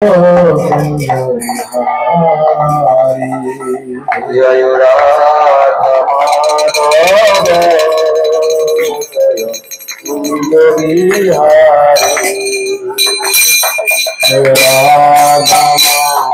जय राधा माधव बिहारी जय राधा माधव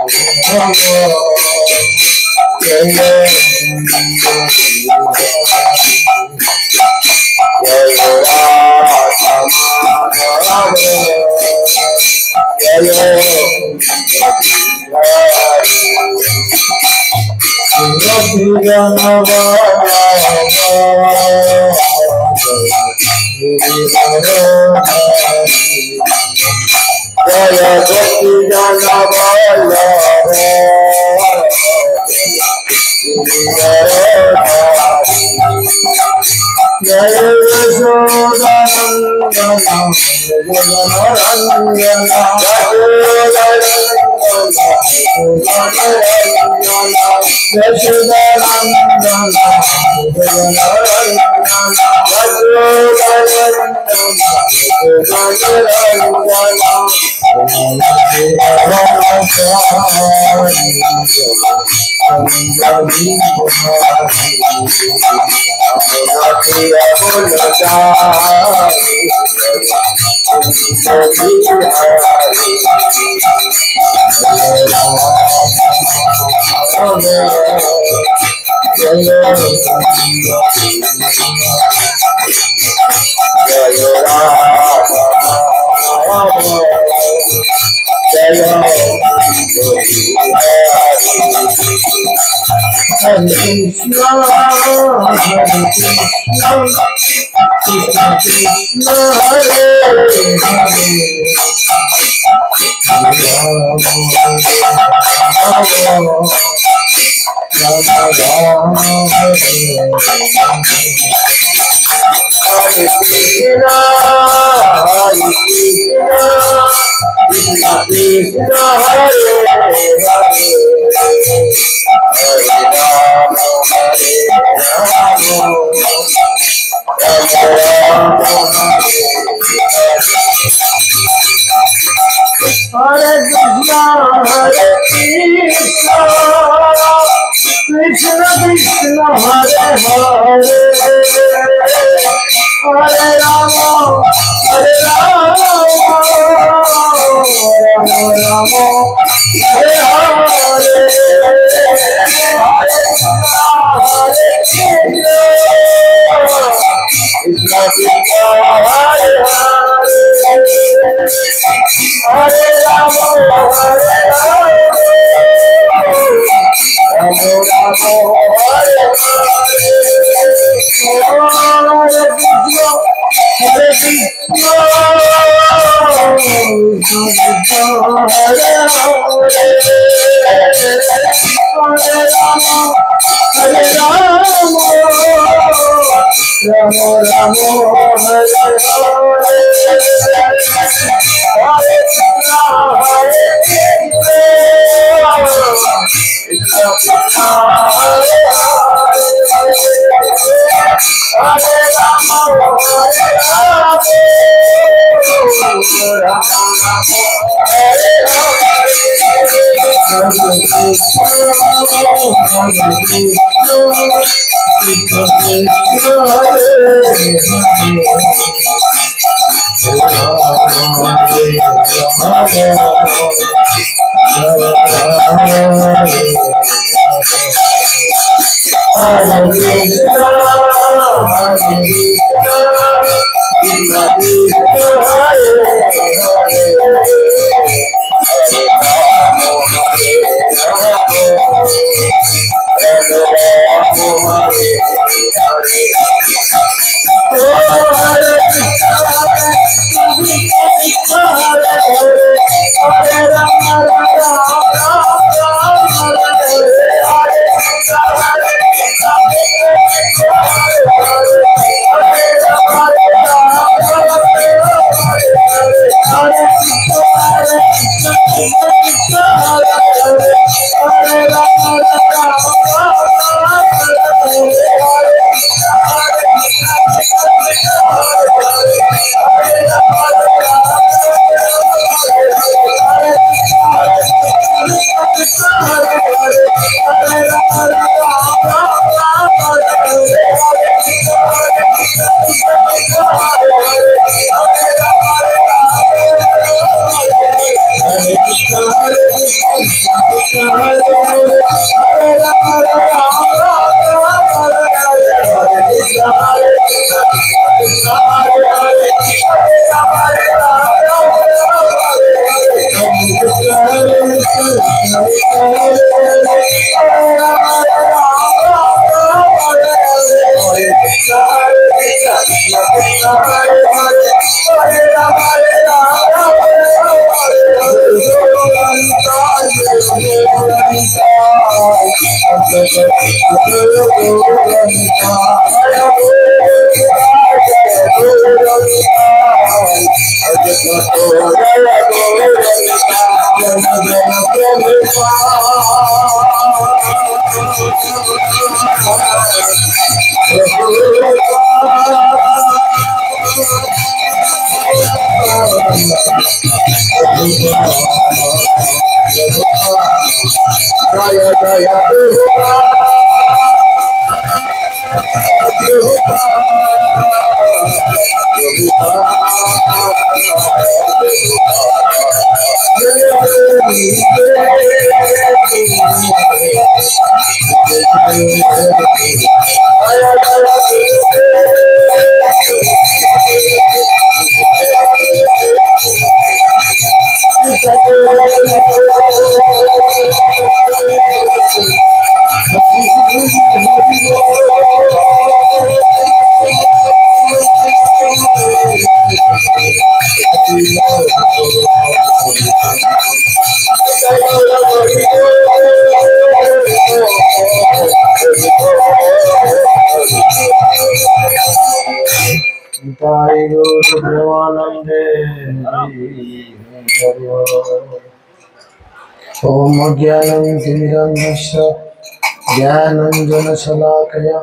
जय राधा माधव ओम ज्ञानतिमिरन्धस्य ज्ञानञ्जनशलाकया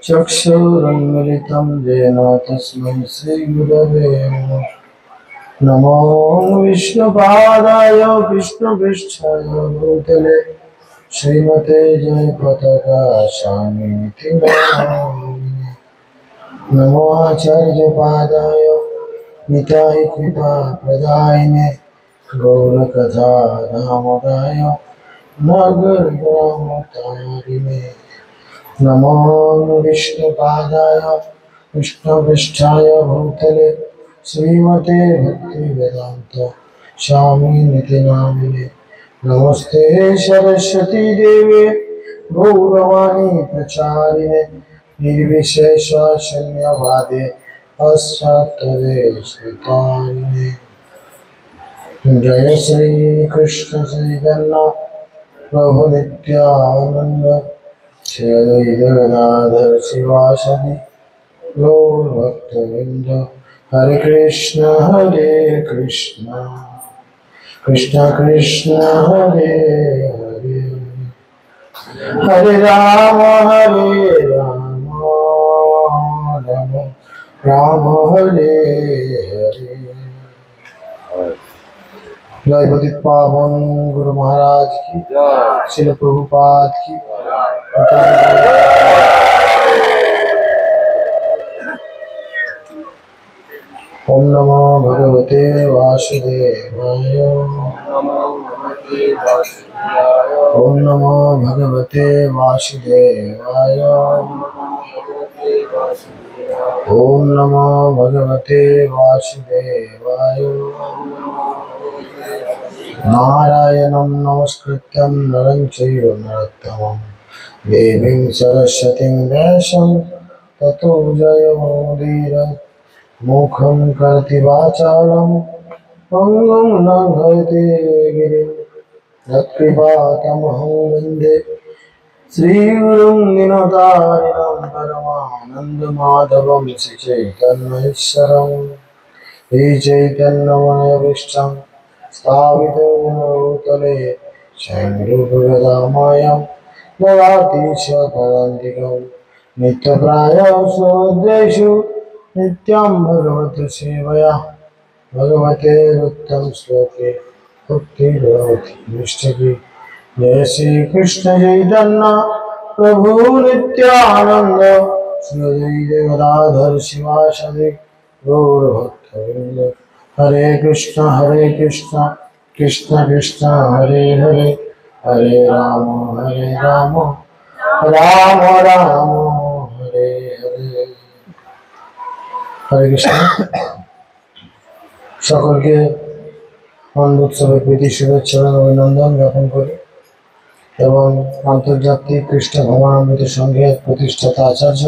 चक्षुरुन्मिलितं येन तस्मै श्रीगुरवे नमः। नमो विष्णुपादाय कृष्णपृष्ठाय भूतले श्रीमते जयपताका स्वामिनिति नामिने। नमो आचार्यपादाय निताय कृपाप्रदायिने गौरकथा नामदाय नगरग्रामतारिणे। नमो विष्णुपादाय विष्णुपृष्ठाय भूतले श्रीमते भक्तिवेदान्त स्वामिनिति नामिने। नमस्ते सरस्वती देवे गौरवाणी प्रचारिणे निर्विशेष शून्यवादे पाश्चात्यदेशतारिणे। जय श्री कृष्ण चैतन्य प्रभु नित्यानंद श्री अद्वैत गदाधर शिवासदि गौर भक्तवृंद। हरे कृष्ण कृष्ण कृष्ण हरे हरे, हरे राम राम राम हरे हरे। जय पतित पावन गुरु महाराज की, श्रील प्रभुपाद की। ओम नमो भगवते वासुदेवाय, ओम नमो भगवते वासुदेवाय, ओम नमो भगवते वासुदेवाय। नारायणं नमस्कृत्यं नरं चैव नरोत्तमं देवीं सरस्वतीं व्यासं ततो जयमुदीरये। मुखं करोति वाचालं पंगुं लङ्घयते गिरिं, यत्कृपातमहं वन्दे श्रीगुरुं दीनतारिणं परमानन्दमाधवं श्रीचैतन्येश्वरं। हे चैतन्यमनोभीष्टं स्थापितं येन भूतले स्वयं रूपगदामह्यं ददाति च पदान्तिकं। नित्यप्रायः स्वदेषु नित्यं भगवते सेवया भगवते उत्तम श्लोके भक्तिर्भवति निष्ठिकी। जय श्री कृष्ण चैतन्य प्रभु नित्यानंद श्री अद्वैत गदाधर शिवासदि गौर भक्तवृंद। हरे कृष्ण कृष्ण कृष्ण हरे हरे, हरे राम राम राम हरे हरे। हरे कृष्ण। সকলকে উৎসবের প্রীতি শুভেচ্ছা ও অভিনন্দন জ্ঞাপন করি এবং আন্তর্জাতিক কৃষ্ণ ভ্রমণামৃত সংঘের প্রতিষ্ঠাতা আচার্য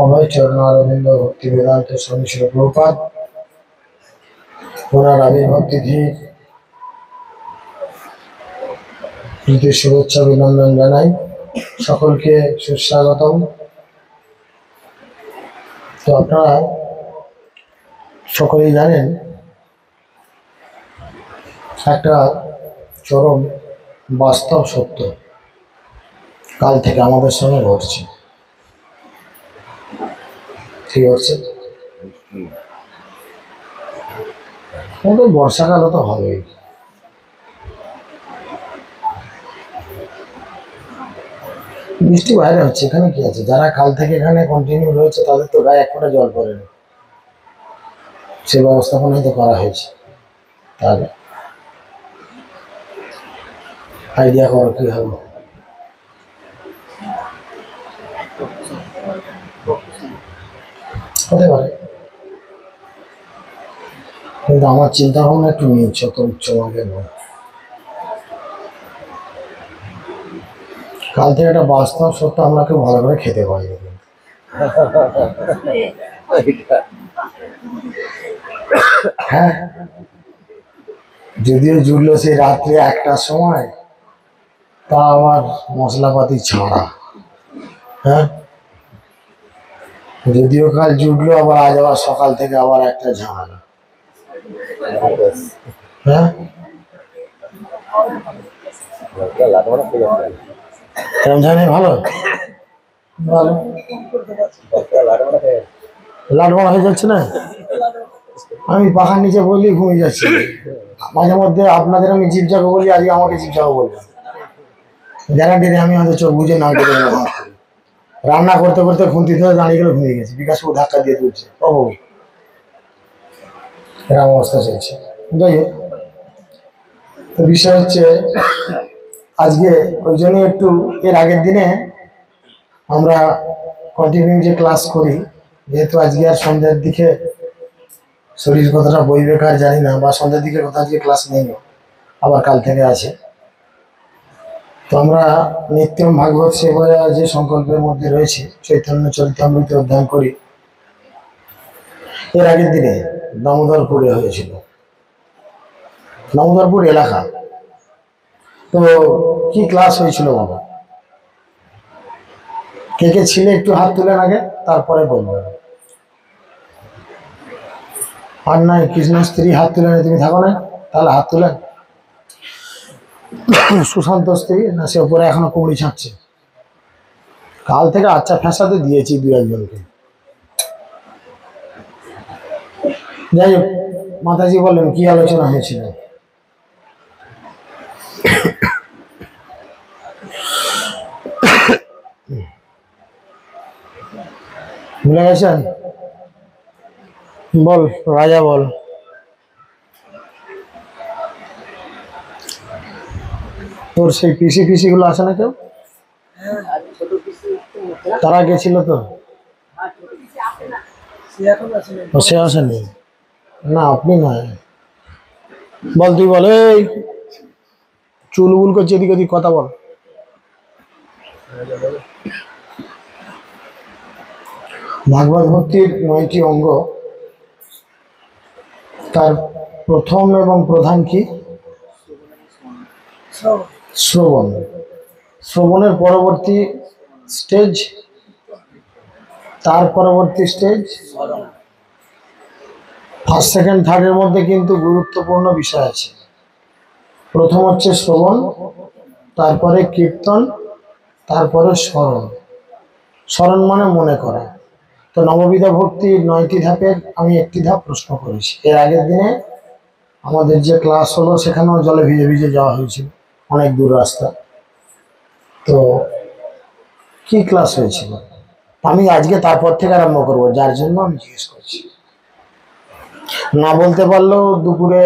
অভয় চরণ অরবিন্দ ভক্তি বেদান্ত স্বামী শ্রী প্রভুপাদ ওনার আবির্ভাব তিথির প্রীতি শুভেচ্ছা অভিনন্দন জানাই। সকলকে সুস্বাগতম। তো আপনারা সকলেই জানেন একটা চরম বাস্তব সত্য কাল থেকে আমাদের সঙ্গে ঘটছে। ঠিক হচ্ছে, কিন্তু বর্ষাকালও তো হবেই। বৃষ্টি বাইরে হচ্ছে, এখানে কি আছে? যারা কাল থেকে এখানে কন্টিনিউ রয়েছে তাদের তো গায়ে এক ফোঁটা জল পড়েনি, সে ব্যবস্থাপনাই তো করা হয়েছে। তাহলে আইডিয়া করো কি হবে। হতে পারে, কিন্তু আমার চিন্তা ভাবনা একটু নিচ্ছ তো উচ্চমার্গে নয়। কাল থেকে একটা বাস্তব সত্য আমরা কেউ ভালো করে খেতে পারি না। হ্যাঁ, যদিও জুড়লো সেই রাত্রে 1টার সময়, তা আবার মশলাপাতি ছাড়া। হ্যাঁ, যদিও কাল জুটলো, আবার আজ আবার সকাল থেকে আবার একটা ঝামেলা। হ্যাঁ, রমজানে ভালো ভালো লাডবাড়া হয়ে যাচ্ছে না। আমি পাখার নিচে বললি ঘুমিয়ে যাচ্ছি, মাঝে মধ্যে আপনাদের আমি জিপজাগো বলি, আজকে আমাকে জিপজাগো বলবেন। গ্যারান্টি নেই, আমি হয়তো চোখ বুঝে না কেটে রান্না করতে করতে খুন্তি ধরে দাঁড়িয়ে গেলে ঘুমিয়ে গেছি, বিকাশ ও ধাক্কা দিয়ে তুলছে। ও এরকম অবস্থা চলছে। যাই হোক, তো বিষয় হচ্ছে আজকে ওই জন্য একটু এর আগের দিনে আমরা কন্টিনিউ যে ক্লাস করি, যেহেতু আজকে আর সন্ধ্যের দিকে শরীর কতটা বইবে কার জানি না, বা সন্ধ্যের দিকে কোথাও আজকে ক্লাস নেই, আবার কাল থেকে আছে। তো আমরা নিত্যম ভাগবত সেবা যে সংকল্পের মধ্যে রয়েছে চৈতন্য চরিতামৃত অধ্যয়ন করি। এর আগের দিনে দামোদরপুরে হয়েছিল, দামোদরপুর এলাকা। তো কি ক্লাস হয়েছিল বাবা? কে কে ছিলে একটু হাত তুলেন আগে, তারপরে বলবেন। আর নাই কৃষ্ণ স্ত্রী হাত তুলে না, তুমি থাকো না, তাহলে হাত তুলেন। সুশান্ত স্ত্রী না, সে উপরে এখনো কুমড়ি ছাঁকছে। কাল থেকে আচ্ছা ফ্যাসাতে দিয়েছি 2-1জনকে। যাই হোক, মাতাজি বললেন কি আলোচনা হয়েছিল। ভুলে গেছেন? বল রাজা, বল। তোর সেই পিসি গুলো আসে না কেউ? তারা গেছিল তো, সে আসেনি না, আপনি নয়। বল, তুই বল। এই চুলবুল করছে, এদিক ওদিক কথা বল। ভাগবত ভক্তির 9টি অঙ্গ, তার প্রথম এবং প্রধান কি? শ্রবণ। শ্রবণের পরবর্তী স্টেজ, তার পরবর্তী স্টেজ ফার্স্ট সেকেন্ড থার্ডের মধ্যে কিন্তু গুরুত্বপূর্ণ বিষয় আছে। প্রথম হচ্ছে শ্রবণ, তারপরে কীর্তন, তারপরে স্মরণ। স্মরণ মানে মনে করা। তো নববিধা ভক্তির 9টি ধাপের আমি একটি ধাপ প্রশ্ন করেছি। এর আগের দিনে আমাদের যে ক্লাস হলো সেখানেও জলে ভিজে ভিজে যাওয়া হয়েছিল, অনেক দূর রাস্তা। তো কি ক্লাস হয়েছিল আমি আজকে তারপর থেকে আরম্ভ করবো, যার জন্য আমি জিজ্ঞেস করছি। না বলতে পারলেও দুপুরে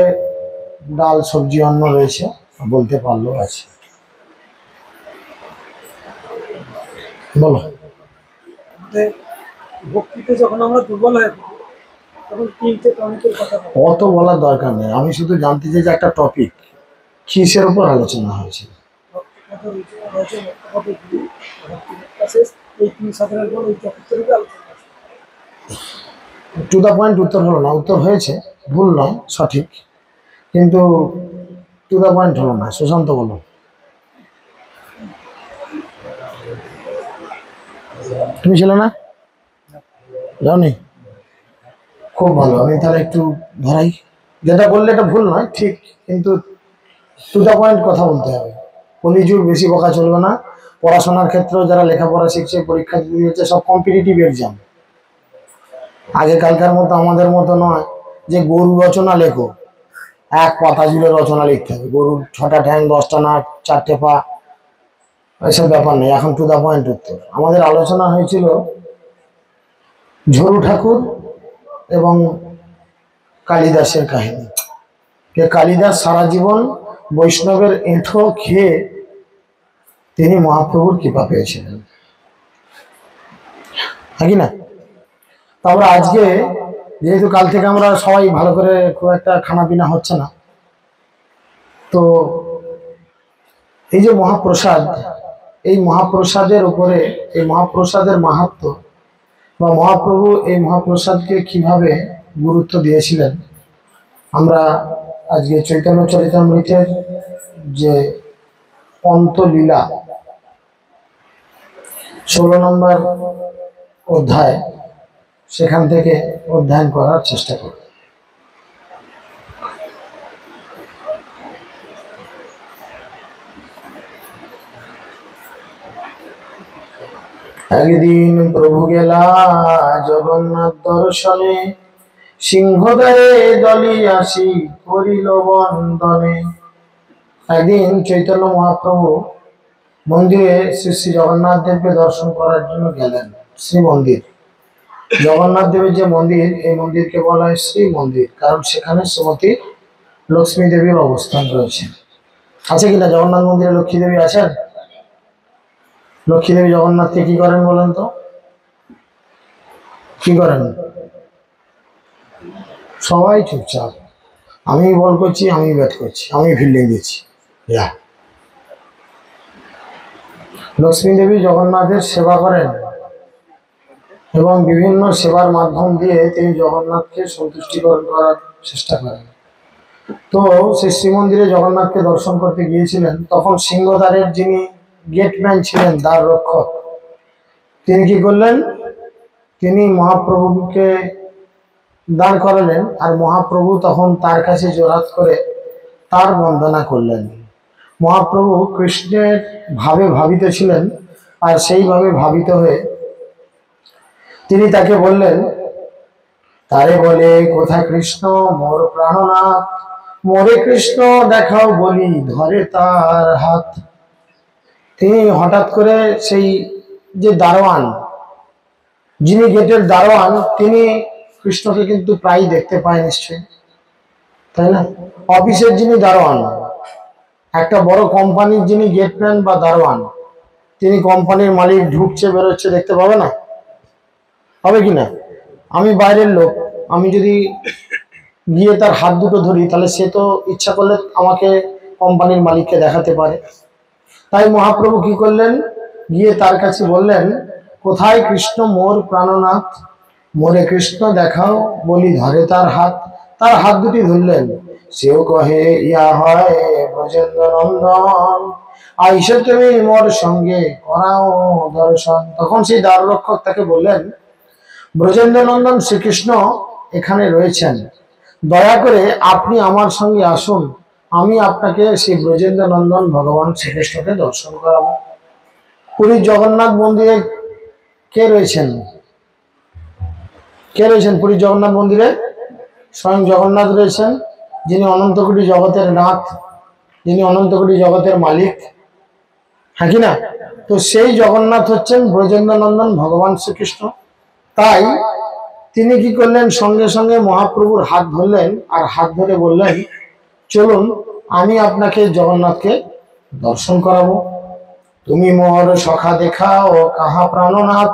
ডাল সবজি অন্ন রয়েছে, বলতে পারলেও আছে। বলো। ভক্তিতে যখন আমরা দুর্বল হয়ে পড়ি, তখন তিনটে টনিকের কথা বলি। অত বলার দরকার নেই, আমি শুধু জানতে চাই যে একটা টপিক কিসের উপর আলোচনা হয়েছে। টু দা পয়েন্ট উত্তর হলো না, উত্তর হয়েছে, ভুল নয়, সঠিক, কিন্তু টু দা পয়েন্ট হলো না। সুশান্ত বলো। তুমি ছিল না? জানি, খুব ভালো। আমি তাহলে একটু ধরাই, যেটা বললে এটা ভুল নয় ঠিক, কিন্তু টু দ্য পয়েন্ট কথা বলতে হবে। কলিযুগ, বেশি বকা চলবে না। পড়াশোনার ক্ষেত্রেও যারা লেখাপড়া শিখছে, পরীক্ষা দিতে হচ্ছে, সব কম্পিটিটিভ এক্সাম। আগেকালকার মতো আমাদের মতো নয় যে গরু রচনা লেখো, এক পাতা জুড়ে রচনা লিখতে হবে, গরুর 6টা ঠ্যাং, 10টা নাক, 4টে পা, এসব ব্যাপার নেই। এখন টু দ্য পয়েন্ট উত্তর। আমাদের আলোচনা হয়েছিল ঝরু ঠাকুর এবং কালিদাসের কাহিনী। যে কালিদাস সারা জীবন বৈষ্ণবের এঁঠো খেয়ে তিনি মহাপ্রভুর কৃপা পেয়েছিলেন, নাকি না? তারপরে আজকে যেহেতু কাল থেকে আমরা সবাই ভালো করে খুব একটা খানা পিনা হচ্ছে না, তো এই যে মহাপ্রসাদ, এই মহাপ্রসাদের উপরে, এই মহাপ্রসাদের মাহাত্ম্য বা মহাপ্রভু এই মহাপ্রসাদকে কিভাবে গুরুত্ব দিয়েছিলেন, আমরা আজকে চৈতন্য চরিতামৃতের যে অন্তলীলা 16 নম্বর অধ্যায়, সেখান থেকে অধ্যয়ন করার চেষ্টা করব। একদিন প্রভু গেলা জগন্নাথ দর্শনে, সিংহদ্বারে দলিয়াসি করিল বন্দনে। একদিন চৈতন্য মহাপ্রভু মন্দিরে শ্রী শ্রী জগন্নাথ দেবকে দর্শন করার জন্য গেলেন। শ্রী মন্দির, জগন্নাথ দেবের যে মন্দির, এই মন্দিরকে বলা হয় শ্রী মন্দির, কারণ সেখানে শ্রীমতী লক্ষ্মী দেবীর অবস্থান রয়েছে। আছে কিনা জগন্নাথ মন্দিরে লক্ষ্মী দেবী আছেন? লক্ষ্মী দেবী জগন্নাথকে কি করেন বলেন তো? কি করেন? সবাই চুপচাপ। আমি বল করছি, আমি ব্যাট করছি, আমি ফিল্ডিং দিচ্ছি। লক্ষ্মী দেবী জগন্নাথের সেবা করেন এবং বিভিন্ন সেবার মাধ্যম দিয়ে তিনি জগন্নাথকে সন্তুষ্টিকরণ করার চেষ্টা করেন। তো সেই শ্রীমন্দিরে জগন্নাথকে দর্শন করতে গিয়েছিলেন, তখন সিংহদ্বারের যিনি গেটম্যান ছিলেন, দ্বার রক্ষক, তিনি কি করলেন? তিনি মহাপ্রভুকে দাঁড় করালেন, আর মহাপ্রভু তখন তার কাছে জোড়হাত করে তার বন্দনা করলেন। মহাপ্রভু কৃষ্ণের ভাবে ভাবিত ছিলেন, আর সেইভাবে ভাবিত হয়ে তিনি তাকে বললেন, তারে বলে কোথা কৃষ্ণ মোর প্রাণনাথ, মোরে কৃষ্ণ দেখাও বলি ধরে তার হাত। তিনি হঠাৎ করে সেই যে দারোয়ান, যিনি গেটের দারোয়ান, তিনি কৃষ্ণকে কিন্তু প্রায় দেখতে পায় নিশ্চয়ই, তাই না? অফিসের যিনি দারোয়ান, একটা বড় কোম্পানির যিনি গেটম্যান বা দারোয়ান, তিনি কোম্পানির মালিক ঢুকছে বেরোচ্ছে দেখতে পাবে না? হবে কি না? আমি বাইরের লোক, আমি যদি গিয়ে তার হাত দুটো ধরি, তাহলে সে তো ইচ্ছা করলে আমাকে কোম্পানির মালিককে দেখাতে পারে। তাই মহাপ্রভু কি করলেন? গিয়ে তার কাছে বললেন, কোথায় কৃষ্ণ মোর প্রাণনাথ, মোরে কৃষ্ণ দেখাও বলি ধরে তার হাত। তার হাত দুটি ধরলেন। সেও কহে ইয়া হয় ব্রজেন্দ্র নন্দন, আইসে তুমি মোর সঙ্গে করাও দর্শন। তখন সেই দ্বাররক্ষক তাকে বললেন, ব্রজেন্দ্র নন্দন শ্রীকৃষ্ণ এখানে রয়েছেন, দয়া করে আপনি আমার সঙ্গে আসুন, আমি আপনাকে সেই ব্রজেন্দ্র নন্দন ভগবান শ্রীকৃষ্ণকে দর্শন করাবো। পুরীর জগন্নাথ মন্দিরে কে রয়েছেন? কে রয়েছেন পুরীর জগন্নাথ মন্দিরে? স্বয়ং জগন্নাথ রয়েছেন, যিনি অনন্ত কোটি জগতের নাথ, যিনি অনন্ত কোটি জগতের মালিক, হ্যাঁ কি না? তো সেই জগন্নাথ হচ্ছেন ব্রজেন্দ্র নন্দন ভগবান শ্রীকৃষ্ণ। তাই তিনি কি করলেন? সঙ্গে সঙ্গে মহাপ্রভুর হাত ধরলেন, আর হাত ধরে বললেন, চলুন আমি আপনাকে জগন্নাথকে দর্শন করাবো। তুমি মোর সখা দেখাও কাহা প্রাণনাথ,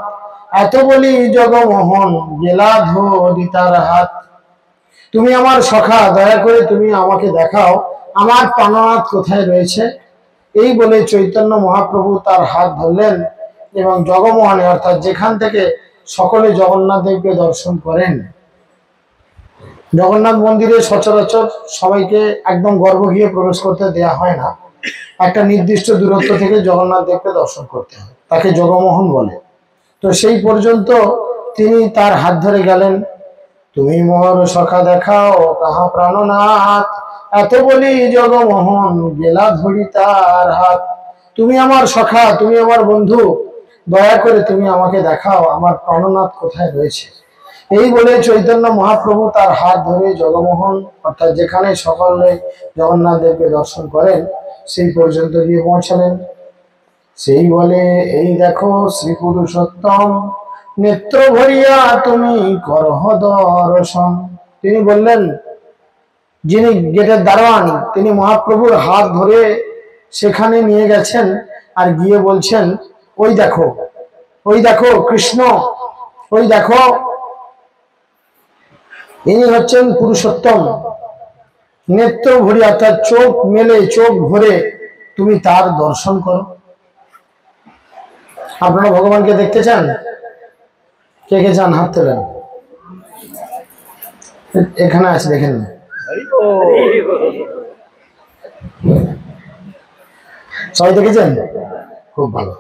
এত বলি জগমোহন গেলা ধরি তার হাত। তুমি আমার সখা, দয়া করে তুমি আমাকে দেখাও আমার প্রাণনাথ কোথায় রয়েছে। এই বলে চৈতন্য মহাপ্রভু তার হাত ধরলেন এবং জগমোহনে, অর্থাৎ যেখান থেকে সকলে জগন্নাথ দেবকে দর্শন করেন। জগন্নাথ মন্দিরে সচরাচর সবাইকে একদম গর্ভগৃহে প্রবেশ করতে দেয়া হয় না, একটা নির্দিষ্ট দূরত্ব থেকে জগন্নাথ দেবকে দর্শন করতে হয়, তাকে জগমোহন বলে। তো সেই পর্যন্ত তিনি তার হাত ধরে গেলেন। তুমি মোর সখা দেখাও কাহা প্রাণনাথ, এত বলি জগমোহন গেলা ধরি তার হাত। তুমি আমার সখা, তুমি আমার বন্ধু, দয়া করে তুমি আমাকে দেখাও আমার প্রাণনাথ কোথায় রয়েছে। এই বলে চৈতন্য মহাপ্রভু তার হাত ধরে জগমোহন অর্থাৎ যেখানে সকলে জগন্নাথ দেবকে দর্শন করেন সেই পর্যন্ত গিয়ে পৌঁছালেন। সেই বলে এই দেখো শ্রী পুরুষোত্তম, নেত্র ভরিয়া তুমি করহ দর্শন। তিনি বললেন, যিনি গেটের দারোয়ান তিনি মহাপ্রভুর হাত ধরে সেখানে নিয়ে গেছেন আর গিয়ে বলছেন, ওই দেখো, ওই দেখো কৃষ্ণ, ওই দেখো ইনি হচ্ছেন পুরুষোত্তম। নেত্র ভরি অর্থাৎ চোখ মেলে চোখ ভরে তুমি তার দর্শন করো। আপনারা ভগবানকে দেখতে চান? কে কে চান হাত তোলেন। এখানে আছে, দেখেন না? সবাই দেখেছেন? খুব ভালো।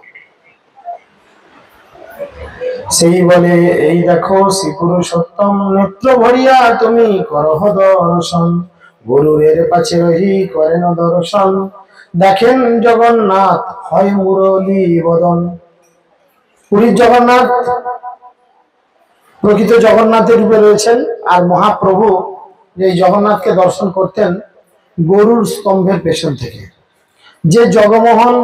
সেই বলে এই দেখো শ্রী পুরুষোত্তম, নেত্র ভরিয়া তুমি করহ দর্শন, গরুরের পাছে রহি করেন দর্শন, দেখেন জগন্নাথ হয় মুরলী বদন। পুরীর জগন্নাথ প্রকৃত জগন্নাথের রূপে রয়েছেন, আর মহাপ্রভু যে জগন্নাথকে দর্শন করতেন গরুর স্তম্ভের পেছন থেকে। যে জগমোহন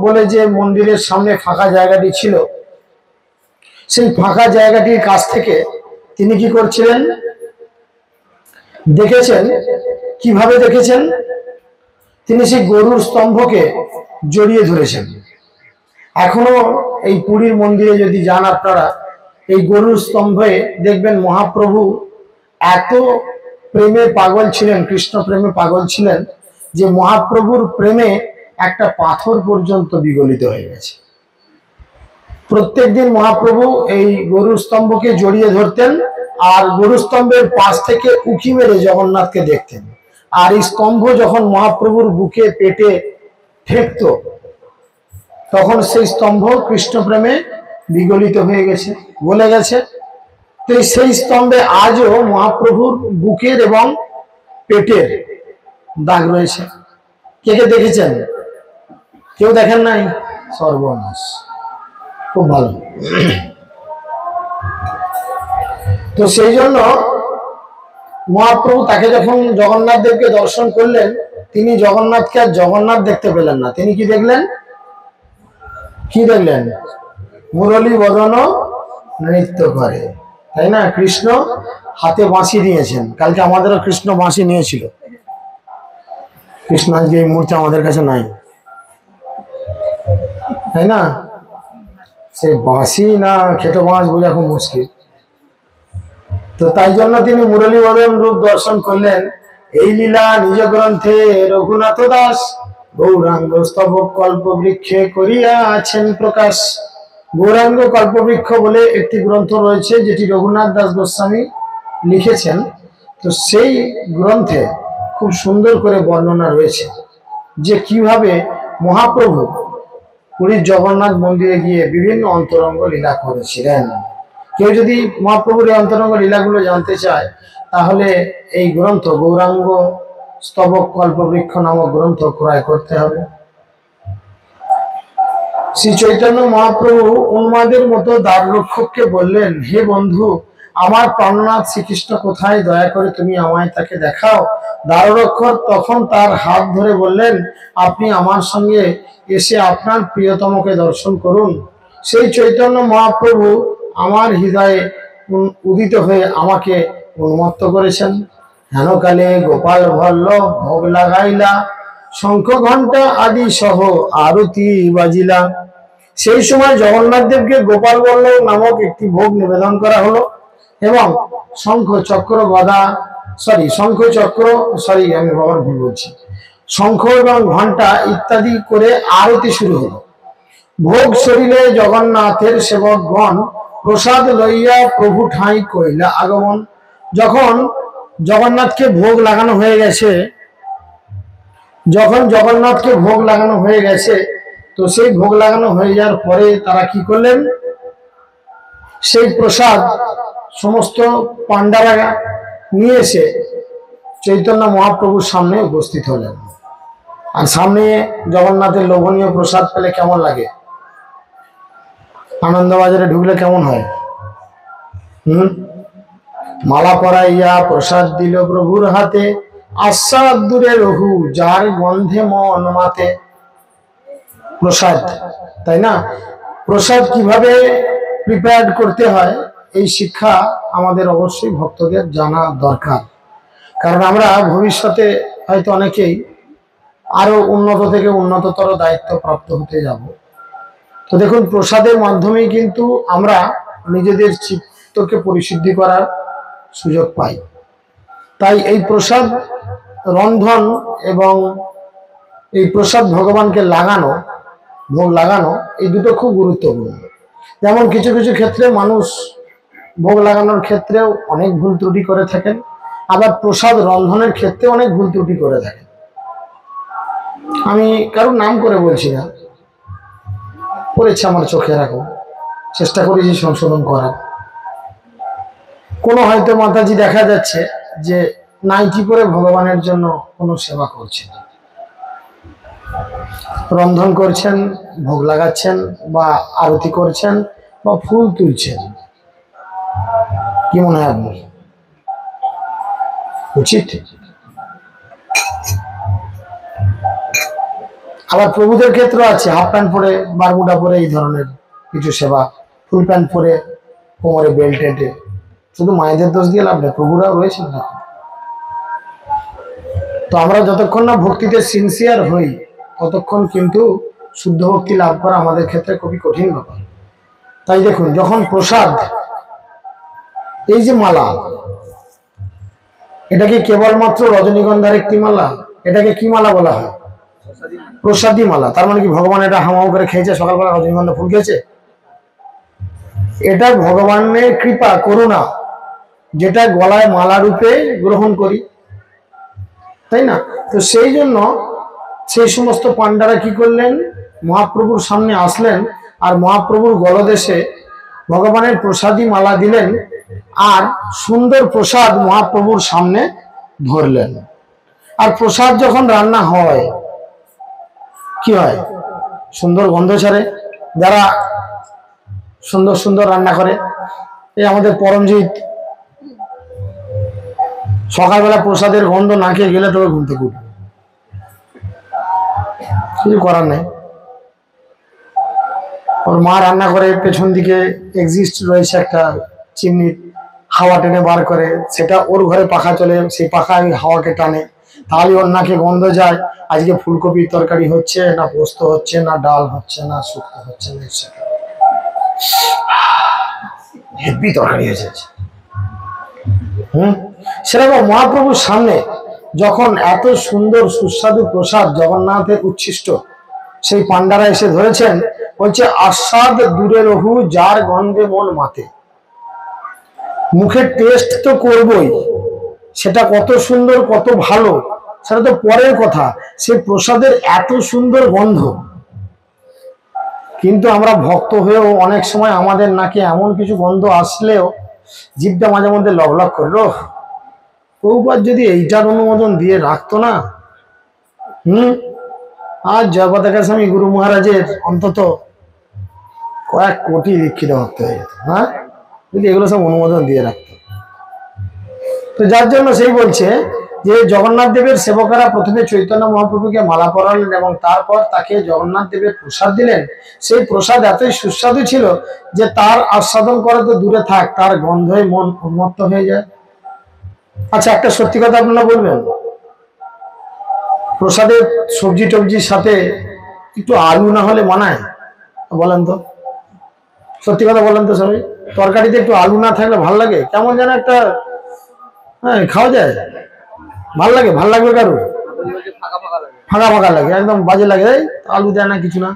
বলে যে মন্দিরের সামনে ফাঁকা জায়গাটি ছিল, সেই ফাঁকা জায়গাটির কাছ থেকে তিনি কি করছিলেন দেখেছেন। কিভাবে দেখেছেন? তিনি সেই গরুর স্তম্ভকে জড়িয়ে ধরেছেন। এখনো এই পুরীর মন্দিরে যদি যান আপনারা, এই গরুর স্তম্ভে দেখবেন মহাপ্রভু এত প্রেমে পাগল ছিলেন, কৃষ্ণ প্রেমে পাগল ছিলেন যে মহাপ্রভুর প্রেমে একটা পাথর পর্যন্ত বিগলিত হয়ে গেছে। প্রত্যেকদিন মহাপ্রভু এই গরুর স্তম্ভকে জড়িয়ে ধরতেন আর গরু স্তম্ভের পাশ থেকে উঁকি মেরে জগন্নাথকে দেখতেন। আর এই স্তম্ভ যখন মহাপ্রভুর বুকে পেটে ঠেকতো তখন সেই স্তম্ভ কৃষ্ণ প্রেমে বিগলিত হয়ে গেছে, গলে গেছে। তো সেই স্তম্ভে আজও মহাপ্রভুর বুকের এবং পেটের দাগ রয়েছে। কে কে দেখেছেন? কেউ দেখেন নাই? সর্বনাশ, খুব ভালো। তো সেই জন্য মহাপ্রভু তাকে যখন জগন্নাথ দেবকে দর্শন করলেন, তিনি জগন্নাথকে আর জগন্নাথ দেখতে পেলেন না। তিনি কি দেখলেন? কি দেখলেন? মুরলী বদন নৃত্য করে, তাই না? কৃষ্ণ হাতে বাঁশি নিয়েছেন। কালকে আমাদেরও কৃষ্ণ বাঁশি নিয়েছিল। কৃষ্ণ আজকে এই মুহূর্তে আমাদের কাছে নাই, তাই না? সে বাঁশি না খেটো বাঁশ বোঝা খুব মুশকিল। তো তাই জন্য তিনি মুরলী বদন রূপ দর্শন করলেন। এই লীলা নিজ গ্রন্থে রঘুনাথ দাস গৌরাঙ্গ স্তবক কল্প বৃক্ষে করিয়া আছেন প্রকাশ। গৌরাঙ্গ কল্পবৃক্ষ বলে একটি গ্রন্থ রয়েছে যেটি রঘুনাথ দাস গোস্বামী লিখেছেন। তো সেই গ্রন্থে খুব সুন্দর করে বর্ণনা রয়েছে যে কিভাবে মহাপ্রভু পুরীর জগন্নাথ মন্দিরে গিয়ে বিভিন্ন অন্তরঙ্গ লীলা করেছিলেন। কেউ যদি মহাপ্রভুর এই অন্তরঙ্গ লীলাগুলো জানতে চায় তাহলে এই গ্রন্থ গৌরাঙ্গ স্তবক কল্পবৃক্ষ নামক গ্রন্থ ক্রয় করতে হবে। শ্রী চৈতন্য মহাপ্রভু উন্মাদের মতো দ্বাররক্ষককে বললেন, হে বন্ধু, আমার প্রাণনাথ শ্রীকৃষ্ণ কোথায়, দয়া করে তুমি আমায় তাকে দেখাও। দ্বাররক্ষক তখন তার হাত ধরে বললেন, আপনি আমার সঙ্গে এসে আপনার প্রিয়তমকে দর্শন করুন। সেই চৈতন্য মহাপ্রভু আমার হৃদয়ে উদিত হয়ে আমাকে উন্মত্ত করেছেন। হেনকালে গোপাল বল্লভ ভোগ লাগাইলা, শঙ্খ ঘণ্টা আদি সহ আরতি বাজিলা। সেই সময় জগন্নাথ দেবকে গোপাল বল্লভ নামক একটি ভোগ নিবেদন করা হলো এবং শঙ্খ চক্র এবং ঘণ্টা ইত্যাদি করে আরতি শুরু হলো। ভোগ সরিলে জগন্নাথের সেবকগণ প্রসাদ লইয়া প্রভু ঠাঁই কইলা আগমন। যখন জগন্নাথকে ভোগ লাগানো হয়ে গেছে, তো সেই ভোগ লাগানো হয়ে যাওয়ার পরে তারা কি করলেন? সেই প্রসাদ সমস্ত পাণ্ডারা নিয়ে এসে চৈতন্য মহাপ্রভুর সামনে উপস্থিত হলেন। আর সামনে জগন্নাথের লোভনীয় প্রসাদ পেলে কেমন লাগে? আনন্দবাজারে ঢুকলে কেমন হয়? মালা পরাইয়া প্রসাদ দিল প্রভুর হাতে, আস্বাদ দূরে রহু যার গন্ধে মন মাতে। প্রসাদ, তাই না? প্রসাদ কিভাবে প্রিপেয়ার করতে হয় এই শিক্ষা আমাদের অবশ্যই ভক্তদের জানা দরকার। কারণ আমরা ভবিষ্যতে হয়তো অনেকেই আরো উন্নত থেকে উন্নততর দায়িত্ব প্রাপ্ত হতে যাব। তো দেখুন, প্রসাদের মাধ্যমেই কিন্তু আমরা নিজেদের চিত্তকে পরিশুদ্ধি করার সুযোগ পাই। তাই এই প্রসাদ রন্ধন এবং এই প্রসাদ ভগবানকে লাগানো, ভোগ লাগানো, এই দুটো খুব গুরুত্বপূর্ণ। যেমন কিছু কিছু ক্ষেত্রে মানুষ ভোগ লাগানোর ক্ষেত্রেও অনেক ভুল ত্রুটি করে থাকেন, আবার প্রসাদ রন্ধনের ক্ষেত্রে অনেক ভুল ত্রুটি করে থাকেন। আমি কারোর নাম করে বলছি না, করেছি আমার চোখে রাখো, চেষ্টা করেছি সংশোধন করার। কোনো হয়তো মাতাজি দেখা যাচ্ছে যে নাইটি পরে ভগবানের জন্য কোনো সেবা করছেন, রন্ধন করছেন, ভোগ লাগাচ্ছেন বা আরতি করছেন বা ফুল তুলছেন। কি মনে হয় আপনার? উচিত? আবার প্রভুদের ক্ষেত্রে আছে হাফ প্যান্ট পরে, বারমুডা পরে এই ধরনের কিছু সেবা, ফুল প্যান্ট পরে, কোমরে বেল্ট টেটে। শুধু মায়েদের দোষ দিয়ে লাভ নেই, প্রভুরা রয়েছেন না। তো আমরা যতক্ষণ না ভক্তিতে সিনসিয়ার হই ততক্ষণ কিন্তু শুদ্ধ ভক্তি লাভ করা আমাদের ক্ষেত্রে খুবই কঠিন ব্যাপার। তাই দেখুন, যখন প্রসাদ, এই যে মালা, এটাকে কেবলমাত্র রজনীগন্ধার একটি মালা, এটাকে কি মালা বলা হয়? প্রসাদী মালা। তার মানে কি ভগবান এটা হামাও করে খেয়েছে, সকালবেলা রজনীগন্ধা ফুল খেয়েছে? এটা ভগবানের কৃপা, করুণা, যেটা গলায় মালা রূপে গ্রহণ করি, তাই না? তো সেই জন্য সেই সমস্ত পাণ্ডারা কি করলেন? মহাপ্রভুর সামনে আসলেন আর মহাপ্রভুর গলদেশে ভগবানের প্রসাদী মালা দিলেন আর সুন্দর প্রসাদ মহাপ্রভুর সামনে ধরলেন। আর প্রসাদ যখন রান্না হয় কি হয়? সুন্দর গন্ধ ছাড়ে। যারা সুন্দর সুন্দর রান্না করে, এই আমাদের পরমজিৎ সকালবেলা প্রসাদের গন্ধ না খেয়ে গেলে তবে ঘুম থেকে উঠবে, কিছু করার নেই। ওর মা রান্না করে, পেছন দিকে এক্সিস্ট রয়েছে একটা চিমনি, হাওয়া টেনে বার করে, সেটা ওর ঘরে পাখা চলে, সেই পাখা ওই হাওয়াকে টানে, তাহলে ওর নাকে গন্ধ যায় আজকে ফুলকপির তরকারি হচ্ছে না, পোস্ত হচ্ছে না, ডাল হচ্ছে না, শুক্তো হচ্ছে না, হেভি তরকারি হয়েছে। সেরকম মহাপ্রভুর সামনে যখন এত সুন্দর সুস্বাদু প্রসাদ জগন্নাথের উচ্ছিষ্ট সেই পাণ্ডারা এসে ধরেছেন, বলছে আস্বাদ দূরে রহু যার গন্ধে মন মাতে। মুখের টেস্ট তো করবই, সেটা কত সুন্দর কত ভালো সেটা তো পরের কথা, সেই প্রসাদের এত সুন্দর গন্ধ। কিন্তু আমরা ভক্ত হয়েও অনেক সময় আমাদের নাকে এমন কিছু গন্ধ আসলেও জিভটা মাঝে মধ্যে লকলক করলো, প্রভুপাদ যদি এইটার অনুমোদন দিয়ে রাখতো না। আর জয়পতাকা স্বামী গুরু মহারাজের অন্তত কয়েক কোটি দীক্ষিত ভক্ত হয়ে যেত, হ্যাঁ, যদি এগুলো সব অনুমোদন দিয়ে রাখতো। তো যার জন্য সেই বলছে যে জগন্নাথ দেবের সেবকেরা প্রথমে চৈতন্য মহাপ্রভুকে মালা পরালেন এবং তারপর তাকে জগন্নাথ দেবের প্রসাদ দিলেন। সেই প্রসাদ এতই সুস্বাদু ছিল যে তার আস্বাদন করা তো দূরে থাক, তার গন্ধে মন উন্মত্ত হয়ে যায়। আচ্ছা, একটা সত্যি কথা আপনারা বলবেন, প্রসাদের সবজি টবজির সাথে একটু আলু না হলে মানায়? বলেন তো, সত্যি কথা বলেন তো সবাই, তরকারিতে একটু আলু না থাকলে ভাল লাগে? কেমন যেন একটা, হ্যাঁ, খাওয়া যায়, ভাল লাগে? ভাল লাগবে কারো? ফাঁকা ফাঁকা লাগে, একদম বাজে লাগে। আলু দেয় না, কিছু না,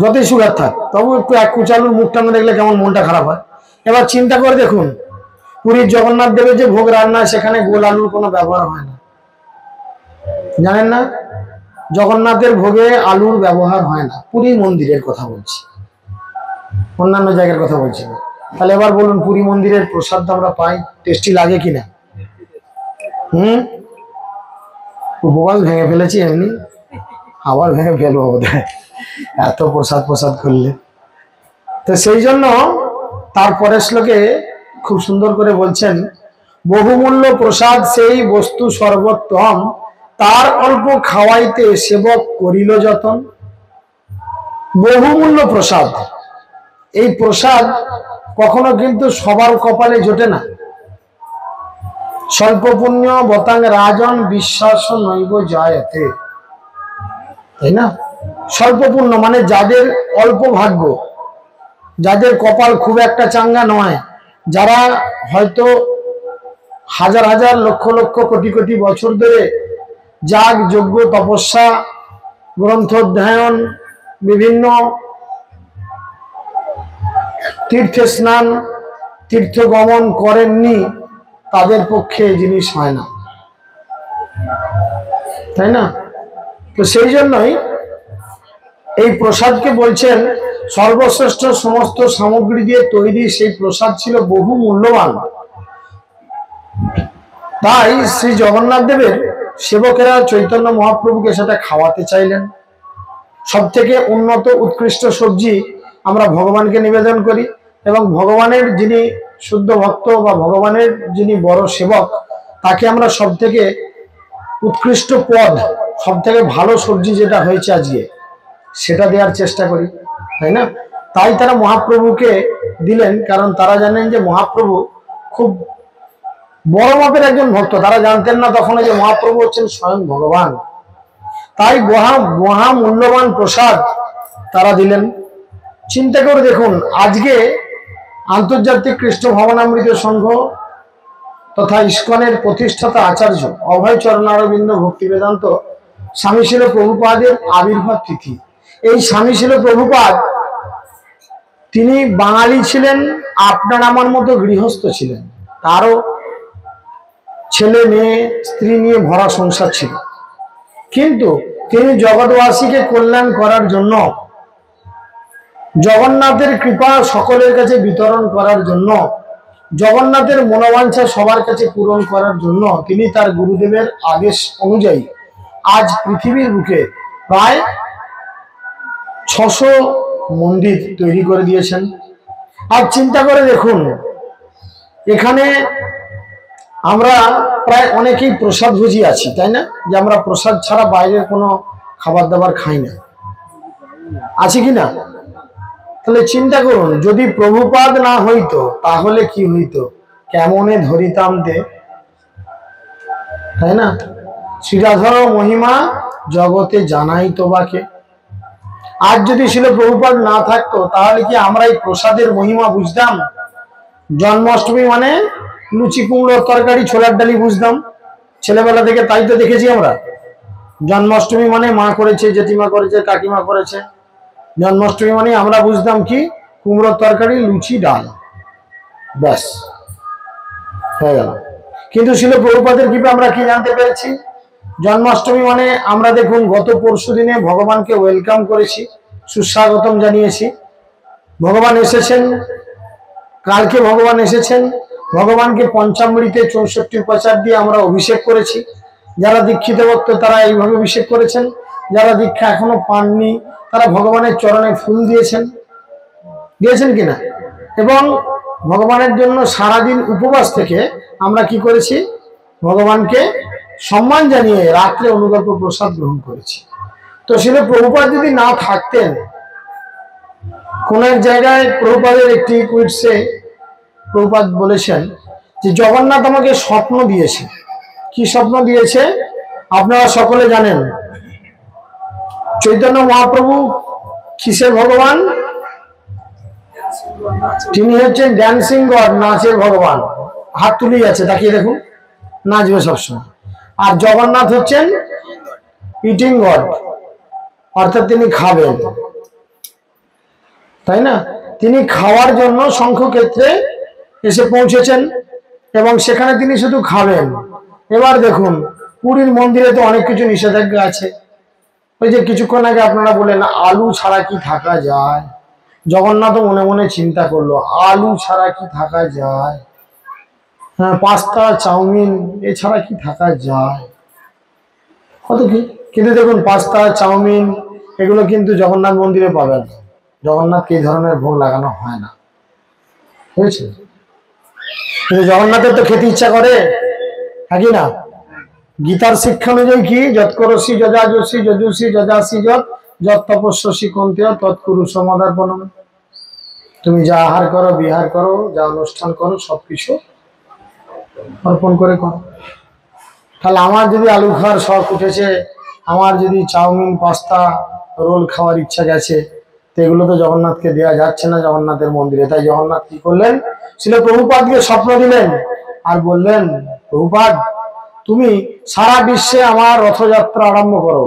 যতই সুগার থাক তবু একটু এক কুচ আলুর মুখটা না দেখলে কেমন মনটা খারাপ হয়। এবার চিন্তা করে দেখুন, পুরীর জগন্নাথ দেবের যে ভোগ রান্না, সেখানে গোল আলুর কোনো ব্যবহার হয় না, জানেন না? জগন্নাথের ভোগে আলুর ব্যবহার হয় না, পুরীর মন্দিরের কথা বলছি, অন্যান্য জায়গার কথা বলছি না। তাহলে এবার বলুন, পুরী মন্দিরের প্রসাদ আমরা পাই, টেস্টি লাগে কিনা? উপবাস ভেঙে ফেলেছি এমনি, আবার ভেঙে ফেলবো বোধহয় এত প্রসাদ প্রসাদ করলে। তো সেই জন্য তারপরের শ্লোকে খুব সুন্দর করে বলছেন, বহুমূল্য প্রসাদ সেই বস্তু সর্বোত্তম, তার অল্প খাওয়াইতে সেবক করিল যতন। বহুমূল্য প্রসাদ, এই প্রসাদ কখনো কিন্তু সবার কপালে জোটে না। স্বল্প পুণ্য বতাং রাজন বিশ্বাস নৈব জায়তে, তাই না? স্বল্প পুণ্য মানে যাদের অল্প ভাগ্য, যাদের কপাল খুব একটা চাঙ্গা নয়, যারা হয়তো হাজার হাজার লক্ষ লক্ষ কোটি কোটি বছর ধরে যাগ যজ্ঞ তপস্যা গ্রন্থ অধ্যয়ন বিভিন্ন তীর্থে স্নান তীর্থ গমন করেননি, তাদের পক্ষে এই জিনিস হয় না, তাই না? তো সেই জন্যই এই প্রসাদকে বলছেন সর্বশ্রেষ্ঠ সমস্ত সামগ্রী দিয়ে তৈরি সেই প্রসাদ ছিল বহু মূল্যবান। তাই শ্রী জগন্নাথ দেবের সেবকেরা চৈতন্য মহাপ্রভুকে সেটা খাওয়াতে চাইলেন। সব থেকে উন্নত উৎকৃষ্ট সবজি আমরা ভগবানকে নিবেদন করি, এবং ভগবানের যিনি শুদ্ধ ভক্ত বা ভগবানের যিনি বড় সেবক, তাকে আমরা সব থেকে উৎকৃষ্ট পদ, সব থেকে ভালো সবজি যেটা হয়েছে আজকে, সেটা দেওয়ার চেষ্টা করি, তাই না? তাই তারা মহাপ্রভুকে দিলেন, কারণ তারা জানেন যে মহাপ্রভু খুব বড় মাপের একজন ভক্ত। তারা জানতেন না তখন যে মহাপ্রভু হচ্ছেন স্বয়ং ভগবান। তাই মহা মূল্যবান প্রসাদ তারা দিলেন। চিন্তা করে দেখুন, আজকে আন্তর্জাতিক কৃষ্ণ ভবনামৃত সংঘ তথা ইস্কনের প্রতিষ্ঠাতা আচার্য অভয় চরণারবিন্দ ভক্তি বেদান্ত স্বামী শিল প্রভুপাদের আবির্ভাব তিথি। এই স্বামী শিল প্রভুপাদ তিনি বাঙালি ছিলেন, আপনার আমার মতো গৃহস্থ ছিলেন, তারও ছেলে মেয়ে স্ত্রী নিয়ে ভরা সংসার ছিল, কিন্তু তিনি জগৎবাসীকে কল্যাণ করার জন্য, জগন্নাথের কৃপা সকলের কাছে বিতরণ করার জন্য, জগন্নাথের মনোবাঞ্ছা সবার কাছে পূরণ করার জন্য তিনি তার গুরুদেবের আদেশ অনুযায়ী আজ পৃথিবীর বুকে প্রায় 600 মন্দির তৈরি করে দিয়েছেন। আর চিন্তা করে দেখুন, এখানে আমরা প্রায় অনেকেই প্রসাদ ভোজী আছি, তাই না? যে আমরা প্রসাদ ছাড়া বাইরের কোনো খাবার দাবার খাই না, আছে কি না? তাহলে চিন্তা করুন, যদি প্রভুপাদ না হইতো তাহলে কি হইতো, কেমনে ধরিতাম দে, তাই না? শ্রীরাধর মহিমা জগতে জানাই তো বাকে। আজ যদি ছিল প্রভুপাদ না থাকতো তাহলে কি আমরা এই প্রসাদের মহিমা বুঝতাম? জন্মাষ্টমী মানে লুচি কুমড়োর তরকারি ছোলার ডালি বুঝতাম, ছেলেবেলা থেকে তাই তো দেখেছি আমরা। জন্মাষ্টমী মানে মা করেছে, জেঠিমা করেছে, কাকিমা করেছে। জন্মাষ্টমী মানে আমরা বুঝতাম কি, কুমড়োর তরকারি লুচি ডাল, ব্যাস হয়ে গেল। কিন্তু ছিল প্রভুপাদের কৃপা আমরা কি জানতে পেরেছি? জন্মাষ্টমী মানে আমরা দেখুন গত পরশু দিনে ভগবানকে ওয়েলকাম করেছি, সুস্বাগতম জানিয়েছি। ভগবান এসেছেন, কালকে ভগবান এসেছেন, ভগবানকে পঞ্চামৃতে 64 উপচার দিয়ে আমরা অভিষেক করেছি। যারা দীক্ষিত ভক্ত তারা এইভাবে অভিষেক করেছেন, যারা দীক্ষা এখনো পাননি তারা ভগবানের চরণে ফুল দিয়েছেন, দিয়েছেন কিনা? এবং ভগবানের জন্য সারাদিন উপবাস থেকে আমরা কি করেছি, ভগবানকে সম্মান জানিয়ে রাত্রে অনুগল্প প্রসাদ গ্রহণ করেছি। তো সেটা প্রভুপাদ যদি না থাকতেন, কোন এক জায়গায় প্রভুপাদের একটি কুইটসে প্রভুপাদ বলেছেন যে জগন্নাথ আমাকে স্বপ্ন দিয়েছে। কি স্বপ্ন দিয়েছে আপনারা সকলে জানেন। চৈতন্য মহাপ্রভু কিসের ভগবান? তিনি হচ্ছেন ড্যান্সিং গড, নাচের ভগবান। হাত তুলেই আছে, তাকিয়ে দেখুন, নাচবে সবসময়। আর জগন্নাথ হচ্ছেন ইটিং গড, অর্থাৎ তিনি খাবেন, তাই না? তিনি খাওয়ার জন্য শঙ্খক্ষেত্রে এসে পৌঁছেছেন এবং সেখানে তিনি শুধু খাবেন। এবার দেখুন, পুরীর মন্দিরে তো অনেক কিছু নিষেধাজ্ঞা আছে। ওই যে কিছুক্ষণ আগে আপনারা বললেন আলু ছাড়া কি থাকা যায়, জগন্নাথ মনে মনে চিন্তা করলো, আলু ছাড়া কি থাকা যায়? হ্যাঁ, পাস্তা চাউমিন এছাড়া কি থাকা যায়? কত কি, কিন্তু দেখুন পাস্তা চাউমিন এগুলো কিন্তু জগন্নাথ মন্দিরে পাবেন না। জগন্নাথকে এই ধরনের ভোগ লাগানো হয় না, বুঝেছে? কিন্তু জগন্নাথের তো খেতে ইচ্ছা করে, হ্যাঁ কি না? গীতার শিক্ষা অনুযায়ী কি, যৎ করসি যজাজসি যজুসি যজাসি যৎ যৎ তপস্যসি কন্তেয় তৎকুরু সমাদার্পণম। তুমি যা আহার করো বিহার করো, যা অনুষ্ঠান করো সবকিছু অর্পণ করে করো। তাহলে আমার যদি আলু খাওয়ার শখ উঠেছে, আমার যদি চাউমিন পাস্তা রোল খাওয়ার ইচ্ছা গেছে, তো এগুলো তো জগন্নাথকে দেওয়া যাচ্ছে না জগন্নাথের মন্দিরে। তাই জগন্নাথ কি করলেন, ছিল প্রভুপাদকে স্বপ্ন দিলেন আর বললেন, প্রভুপাদ তুমি সারা বিশ্বে আমার রথযাত্রা আরম্ভ করো।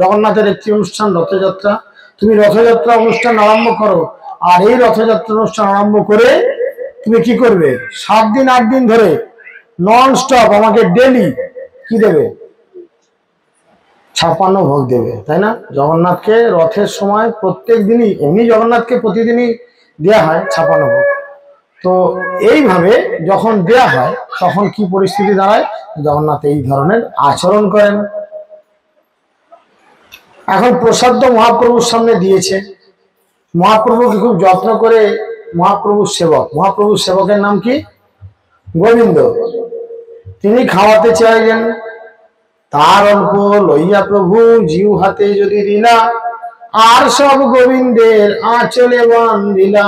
জগন্নাথের একটি অনুষ্ঠান রথযাত্রা, তুমি রথযাত্রা অনুষ্ঠান আরম্ভ করো। আর এই রথযাত্রা অনুষ্ঠান আরম্ভ করে তুমি কি করবে, 7 দিন 8 দিন ধরে নন স্টপ আমাকে ডেলি কি দেবে, 56 ভোগ দেবে, তাই না? জগন্নাথকে রথের সময় প্রত্যেক দিনই, এমনি জগন্নাথকে প্রতিদিনই দেয়া হয় 56 ভোগ। তো এইভাবে যখন দেয়া হয় তখন কি পরিস্থিতি দাঁড়ায়, জগন্নাথ এই ধরনের আচরণ করেন। এখন প্রসাদ তো মহাপ্রভুর সামনে দিয়েছে, মহাপ্রভুকে খুব যত্ন করে মহাপ্রভুর সেবক, মহাপ্রভুর সেবকের নাম কি, গোবিন্দ, তিনি খাওয়াতে চাইলেন। তার অল্প লইয়া প্রভু জিউ হাতে যদি দিলা, আর সব গোবিন্দের আঁচলে বান্ধিলা।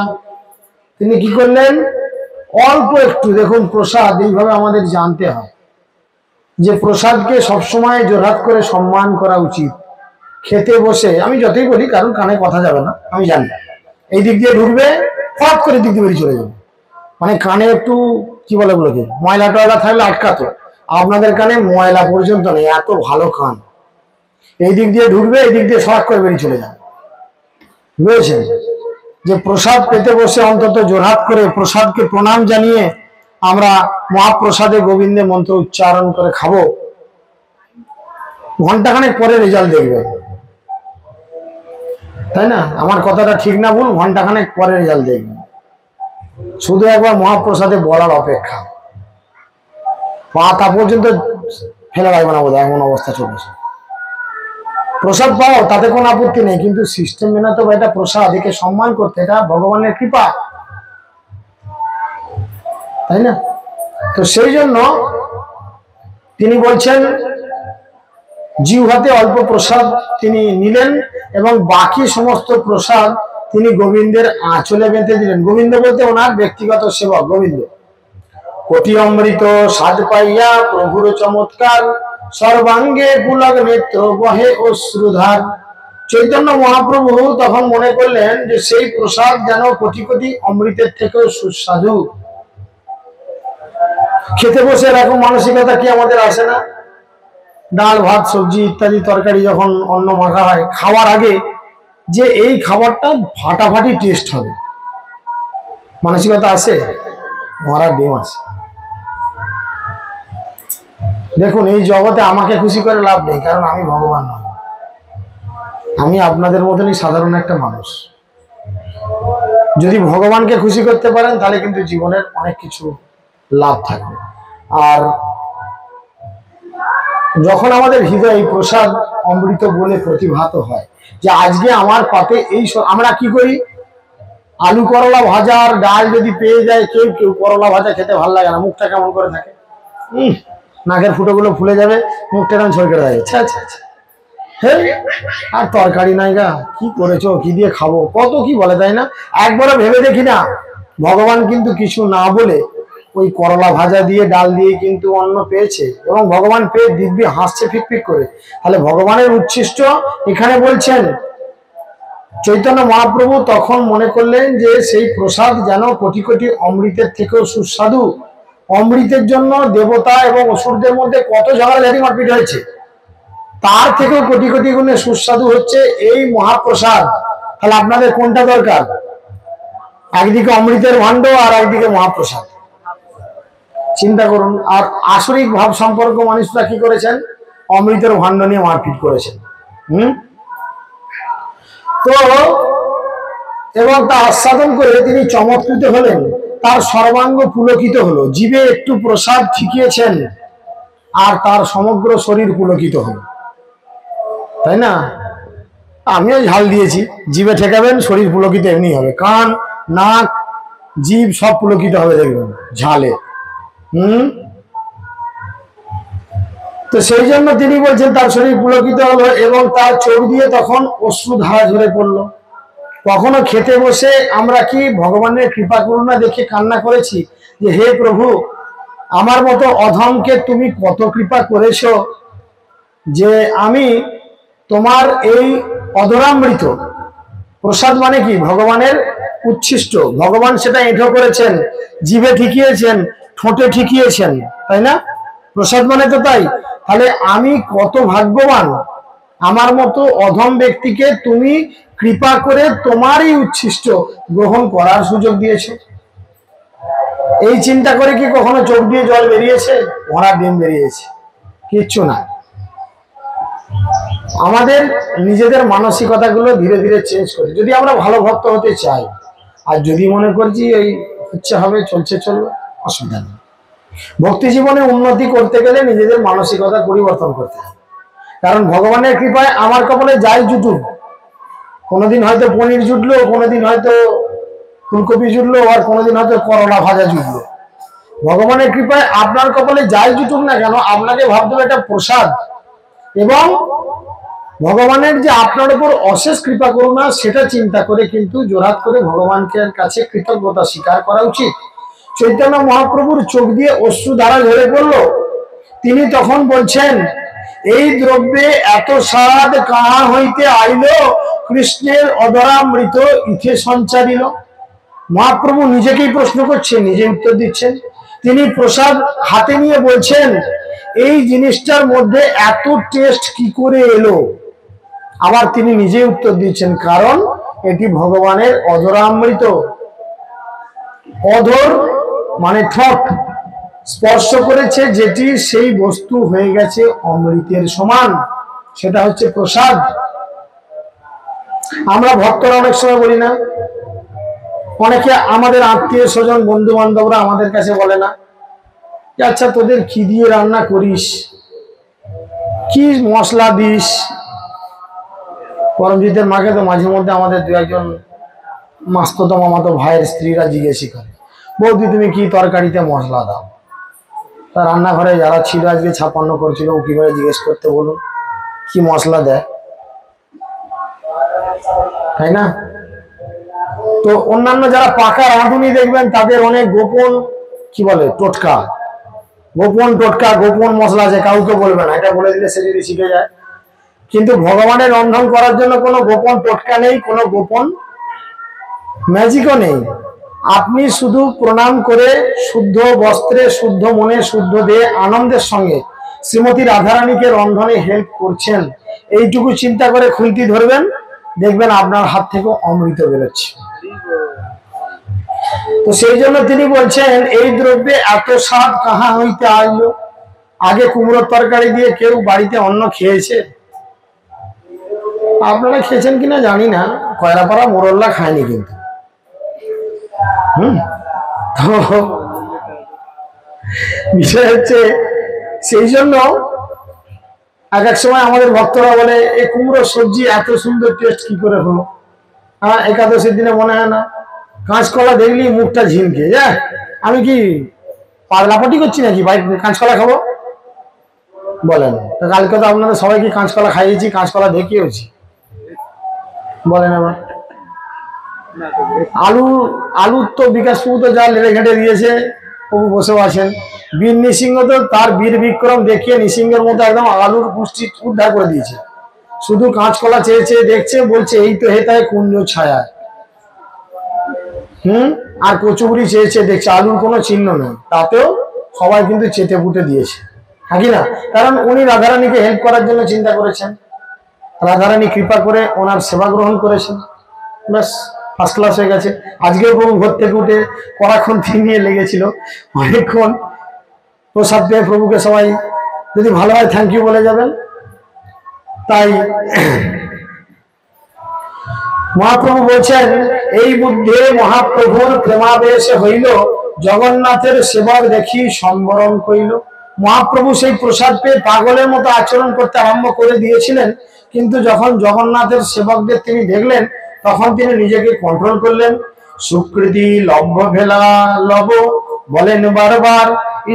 তিনি কি করলেন, অল্প একটু, দেখুন প্রসাদ এইভাবে আমাদের জানতে হয় যে প্রসাদকে সবসময় জোরহাত করে সম্মান করা উচিত। খেতে বসে, আমি যতই বলি কারণ কানে কথা যাবে না, আমি জানি এই দিক দিয়ে ঢুকবে, ফট করে দিক দিয়ে বেরিয়ে চলে যাবে, মানে কানে একটু কি বলে গুলোকে, ময়লা টয়লা থাকলে আটকাতো, আপনাদের কানে ময়লা পর্যন্ত নেই, এত ভালো কান। এই দিক দিয়ে ঢুকবে, এই দিক দিয়ে শর্ট করে বেরিয়ে চলে যাবে, বুঝেছেন? যে প্রসাদ পেতে বসে অন্তত জোরহাত করে প্রসাদকে প্রণাম জানিয়ে আমরা মহাপ্রসাদে গোবিন্দে মন্ত্র উচ্চারণ করে খাবো, ঘন্টাখানেক পরে রেজাল্ট দেখবে, তাই না? আমার কথাটা ঠিক না ভুল? ঘন্টাখানেক পরে রেজাল্ট দেখবে, শুধু একবার মহাপ্রসাদে বলার অপেক্ষা। তা পর্যন্ত ফেলে রাখবে না বোধ হয়, এমন অবস্থা চলেছে। প্রসাদ পাও তাতে কোনো আপত্তি নেই, কিন্তু সিস্টেম মেনে তো এটা প্রসাদ, একে সম্মান করতে, এটা ভগবানের কৃপা, তাই না? তো সেই জন্য তিনি বলছেন জিউ হাতে অল্প প্রসাদ তিনি নিলেন এবং বাকি সমস্ত প্রসাদ তিনি গোবিন্দের আঁচলে বেঁধে দিলেন। গোবিন্দ বলতে ওনার ব্যক্তিগত সেবক গোবিন্দ। কোটি অমৃত স্বাদ পাইয়া প্রভুর চমৎকার, সর্বাঙ্গে পুলক নেত্র বহে অশ্রুধার। চৈতন্য মহাপ্রভু তখন মনে করলেন যে সেই প্রসাদ যেন কোটি কোটি অমৃতের থেকেও সুস্বাদু। খেতে বসে এরকম মানসিকতা কি আমাদের আসে না? ডাল ভাত সবজি ইত্যাদি তরকারি যখন অন্ন মাখা হয়, খাওয়ার আগে যে এই খাবারটা ফাটাফাটি টেস্ট হবে, মানসিকতা আসে? মরা ডিম আছে। দেখুন এই জগতে আমাকে খুশি করে লাভ নেই, কারণ আমি ভগবান নই, আমি আপনাদের মতনই সাধারণ একটা মানুষ। যদি ভগবানকে খুশি করতে পারেন তাহলে কিন্তু জীবনের অনেক কিছু লাভ থাকবে। আর যখন আমাদের হৃদয়ে প্রসাদ অমৃত বলে প্রতিভাত হয় যে আজকে আমার পাতে এই, আমরা কি করি, আলু করলা ভাজা আর ডাল যদি পেয়ে যায়, কেউ কেউ করলা ভাজা খেতে ভালো লাগে না, মুখটা কেমন করে থাকে, নাকের ফুটোগুলো ফুলে যাবে, মুখটা কেমন ছড়কে দেয়, আচ্ছা আচ্ছা আচ্ছা, হ্যাঁ, আর তরকারি নাই গা, কি করেছো, কি দিয়ে খাবো, কত কি বলে, তাই না? একবারও ভেবে দেখি না ভগবান কিন্তু কিছু না বলে ওই করলা ভাজা দিয়ে ডাল দিয়ে কিন্তু অন্ন পেয়েছে, এবং ভগবান পেয়ে দিব্যি হাসছে ফিকফিক করে। তাহলে ভগবানের উচ্ছিষ্ট এখানে বলছেন চৈতন্য মহাপ্রভু তখন মনে করলেন যে সেই প্রসাদ যেন কোটি কোটি অমৃতের থেকেও সুস্বাদু। অমৃতের জন্য দেবতা এবং অসুরদের মধ্যে কত ঝগড়াঝাটি মারপিট হয়েছে, তার থেকেও কোটি কোটি গুণে সুস্বাদু হচ্ছে এই মহাপ্রসাদ। তাহলে আপনাদের কোনটা দরকার? একদিকে অমৃতের ভাণ্ড আর একদিকে মহাপ্রসাদ, চিন্তা করুন। আর আসরিক ভাব সম্পর্ক মানুষরা কি করেছেন, অমৃতের ভাণ্ড নিয়ে মারপিট করেছেন। তো এবং তা আস্বাদন করে তিনি চমৎকৃত হলেন, তার সর্বাঙ্গ পুলকিত হলো, জীবে একটু প্রসাদ ঠিকিয়েছেন আর তার সমগ্র শরীর পুলকিত হলো। তাই না? আমিও ঝাল দিয়েছি, জিভে ঠেকাবেন শরীর পুলকিত এমনি হবে, কান নাক জিভ সব পুলকিত হবে দেখবেন ঝালে। তো সেই জন্য তিনি বলছেন তার শরীর পুলকিত হলো এবং তার চোখ দিয়ে তখন অশ্রুধারা ঝরে পড়লো। কখনো খেতে বসে আমরা কি ভগবানের কৃপা করুণা দেখে কান্না করেছি যে হে প্রভু, আমার মতো অধমকে তুমি কত কৃপা করেছো যে আমি তোমার এই অধরামৃত, প্রসাদ মানে কি ভগবানের উচ্ছিষ্ট, ভগবান সেটা এঁঠো করেছেন, জিভে ঠিকিয়েছেন, ঠোঁটে ঠিকিয়েছেন, তাই না? প্রসাদ মানে তো তাই। তাহলে আমি কত ভাগ্যবান, আমার মতো অধম ব্যক্তিকে তুমি কৃপা করে তোমারই উচ্ছিষ্ট গ্রহণ করার সুযোগ দিয়েছো। এই চিন্তা করে কি কখনো চোখ দিয়ে জল বেরিয়েছে? ভরা ডিম বেরিয়েছে, কিচ্ছু না। আমাদের নিজেদের মানসিকতাগুলো ধীরে ধীরে চেঞ্জ করি যদি আমরা ভালো ভক্ত হতে চাই। আর যদি মনে করছি এই হচ্ছে হবে, চলছে চলবে, অসুবিধা নেই। ভক্তি জীবনে উন্নতি করতে গেলে নিজেদের মানসিকতা পরিবর্তন করতে হবে। কারণ ভগবানের কৃপায় আমার কপালে যাই জুটুক, কোনোদিন হয়তো পনির জুটলো, কোনোদিন হয়তো ফুলকপি জুটলো, আর কোনোদিন হয়তো করলা ভাজা জুটলো। ভগবানের কৃপায় আপনার কপালে যাই জুটুক না কেন, আপনাকে ভাবতে হবে এটা প্রসাদ। এবং ভগবানের যে আপনার উপর অশেষ কৃপা করুণা সেটা চিন্তা করে কিন্তু জোরহাত করে ভগবানকে কাছে কৃতজ্ঞতা স্বীকার করা উচিত। চৈতন্য মহাপ্রভুর চোখ দিয়ে অশ্রুধারা ঝরে পড়ল। তিনি তখন বলছেন, এই দ্রব্যে এত স্বাদ কাহা হইতে আইল, কৃষ্ণের অধরামৃত ইথে সঞ্চারিল। মহাপ্রভু নিজেকেই প্রশ্ন করছেন, নিজে উত্তর দিচ্ছেন। তিনি প্রসাদ হাতে নিয়ে বলছেন, এই জিনিসটার মধ্যে এত টেস্ট কি করে এলো? আবার তিনি নিজে উত্তর দিচ্ছেন, কারণ এটি ভগবানের অধরামৃত। অধর মানে ঠোঁট স্পর্শ করেছে যেটি, সেই বস্তু হয়ে গেছে অমৃতের সমান, সেটা হচ্ছে প্রসাদ। আমরা ভক্তরা অনেক সময় বলি না, অনেকে আমাদের আত্মীয় স্বজন বন্ধু বান্ধবরা আমাদের কাছে বলে না যে আচ্ছা তোদের কি দিয়ে রান্না করিস, কি মশলা দিস? পরমজিতের মাকে তো মাঝে মধ্যে আমাদের দু একজন মাস্ততো মামাতো ভাইয়ের স্ত্রীরা জিজ্ঞেস করে, বৌদি তুমি কি তরকারিতে মশলা দাও? তা রান্নাঘরে যারা ছিল আজকে 56 করছিল, ও কিভাবে জিজ্ঞেস করতে বলুন কি মশলা দেয়, তাই না? তো অন্যান্য যারা পাকা রাঁধুনি দেখবেন তাদের অনেক গোপন কি বলে টোটকা, গোপন টোটকা, গোপন মশলা আছে, কাউকে বলবে না, এটা বলে দিলে সে যদি শিখে যায়। কিন্তু ভগবানের রন্ধন করার জন্য কোনো গোপন টোটকা নেই, কোনো গোপন ম্যাজিকও নেই। আপনি শুধু প্রণাম করে শুদ্ধ বস্ত্রে, শুদ্ধ মনে, শুদ্ধ দেহে আনন্দের সঙ্গে শ্রীমতী রাধারানীকে রন্ধনে হেল্প করছেন, এইটুকু চিন্তা করে খুন্তি ধরবেন, দেখবেন আপনার হাত থেকে অমৃত বেরোচ্ছে। তো সেই জন্য তিনি বলছেন, এই দ্রব্যে এত স্বাদ কাহা হইতে আইলো। আগে কুমড়োর তরকারি দিয়ে কেউ বাড়িতে অন্ন খেয়েছে? আপনারা খেয়েছেন কিনা জানি না, কয়রাপাড়া মোরল্লা খায়নি কিন্তু। তো বিষয় হচ্ছে, সেই জন্য এক এক সময় আমাদের ভক্তরা বলে এই কুমড়োর সবজি এত সুন্দর টেস্ট কি করে হলো? হ্যাঁ, একাদশীর দিনে মনে হয় না কাঁচকলা দেখলি মুখটা ঝিমকে যায়? আমি কি পাগলাপাটি করছি নাকি ভাই কাঁচকলা খাবো বলেন? তো কালকে তো আপনাদের সবাইকে কাঁচকলা খাইয়েছি, কাঁচকলা দেখিয়েছি, বলেন আবার। আলুর তো বিকাশ প্রভু তো যা লেড়ে ঘেটে দিয়েছে, প্রভু বসেও আছেন। বীর নৃসিংহ তো তার বীর বিক্রম দেখিয়ে নৃসিংহের মতো একদম আলুর পুষ্টি উদ্ধার করে দিয়েছে। শুধু কাঁচকলা চেয়ে চেয়ে দেখছে, বলছে এই তো হেতায় কুঞ্জ ছায়া। আর কচুগুড়ি চেয়ে চেয়ে দেখছে, আলুর কোনো চিহ্ন নেই, তাতেও সবাই কিন্তু চেটে পুটে দিয়েছে, হ্যাঁ কি না? কারণ উনি রাধারানীকে হেল্প করার জন্য চিন্তা করেছেন, রাধারানী কৃপা করে ওনার সেবা গ্রহণ করেছেন, ব্যাস ফার্স্ট ক্লাস হয়ে গেছে। আজকেও প্রভু ভোর থেকে উঠে কড়াক্ষণ নিয়ে লেগেছিল, অনেকক্ষণ প্রসাদ পেয়ে প্রভুকে সবাই যদি ভালো হয় থ্যাংক ইউ বলে যাবেন। তাই মহাপ্রভু বলছেন এই বুদ্ধে মহাপ্রভুর প্রেমাবেশ হইল, জগন্নাথের সেবক দেখি সম্বরণ কইল। মহাপ্রভু সেই প্রসাদ পেয়ে পাগলের মতো আচরণ করতে আরম্ভ করে দিয়েছিলেন, কিন্তু যখন জগন্নাথের সেবকদের তিনি দেখলেন তখন তিনি নিজেকে কন্ট্রোল করলেন। সুকৃতি লভ্য ভেলা লব বলেন বারবার,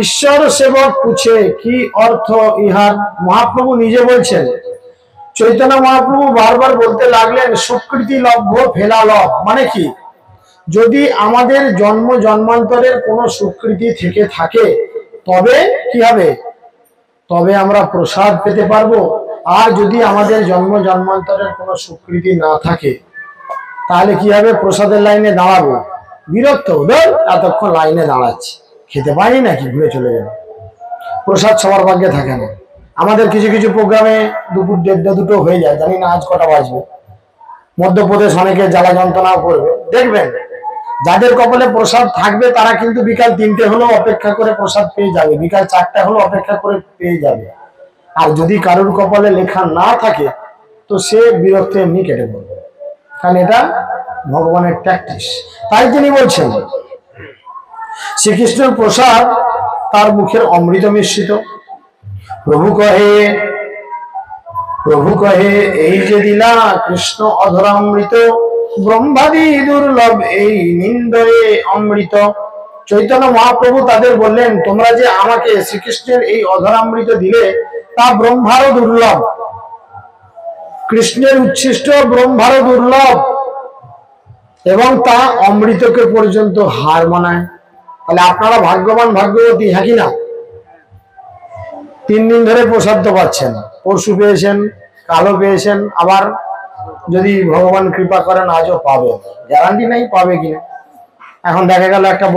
ঈশ্বর সেবক পুছে কি অর্থ ইহার। মহাপ্রভু নিজে বলছেন, চৈতন্য মহাপ্রভু বারবার বলতে লাগলেন সুকৃতি লভ্য ফেলা লভ মানে কি, যদি আমাদের জন্ম জন্মান্তরের কোনো সুকৃতি থেকে থাকে তবে কি হবে, তবে আমরা প্রসাদ পেতে পারবো। আর যদি আমাদের জন্ম জন্মান্তরের কোনো সুকৃতি না থাকে তাহলে কি হবে, প্রসাদের লাইনে দাঁড়াবো, বিরক্ত ধর এতক্ষণ লাইনে দাঁড়াচ্ছি, খেতে পারি নাকি, ঘুরে চলে যাবে। প্রসাদ সবার ভাগ্যে থাকে না। আমাদের কিছু কিছু প্রোগ্রামে দুপুর 1:30-2 হয়ে যায়, জানি না আজ কটা বাজবে। মধ্যপ্রদেশ অনেকে জ্বালা যন্ত্রণাও করবে, দেখবেন যাদের কপালে প্রসাদ থাকবে তারা কিন্তু বিকাল 3টে হলেও অপেক্ষা করে প্রসাদ পেয়ে যাবে, বিকাল 4টা হলেও অপেক্ষা করে পেয়ে যাবে। আর যদি কারোর কপালে লেখা না থাকে তো সে বিরক্ত এমনি কেটে পড়বে, কারণ এটা ভগবানের প্র্যাকটিস। তাই তিনি বলছেন শ্রীকৃষ্ণের প্রসাদ তার মুখের অমৃত মিশ্রিত। প্রভু কহে এই যে দিলা কৃষ্ণ অধরামৃত, ব্রহ্মাদি দুর্লভ এই নিন্দয়ে অমৃত। চৈতন্য মহাপ্রভু তাদের বললেন, তোমরা যে আমাকে শ্রীকৃষ্ণের এই অধরামৃত দিলে তা ব্রহ্মারও দুর্লভ, কৃষ্ণের উচ্ছিষ্ট ব্রহ্মারও দুর্লভ, এবং তা অমৃতকে পর্যন্ত হার মানায়। তাহলে আপনারা ভাগ্যবান ভাগ্যবতী, হ্যাঁ কি না? 3 দিন ধরে প্রসাদ তো পাচ্ছেন, পরশু পেয়েছেন, কালো পেয়েছেন, আবার যদি ভগবান কৃপা করেন আজও পাবে, গ্যারান্টি নাই পাবে কিনা। এখন দেখা গেল একটা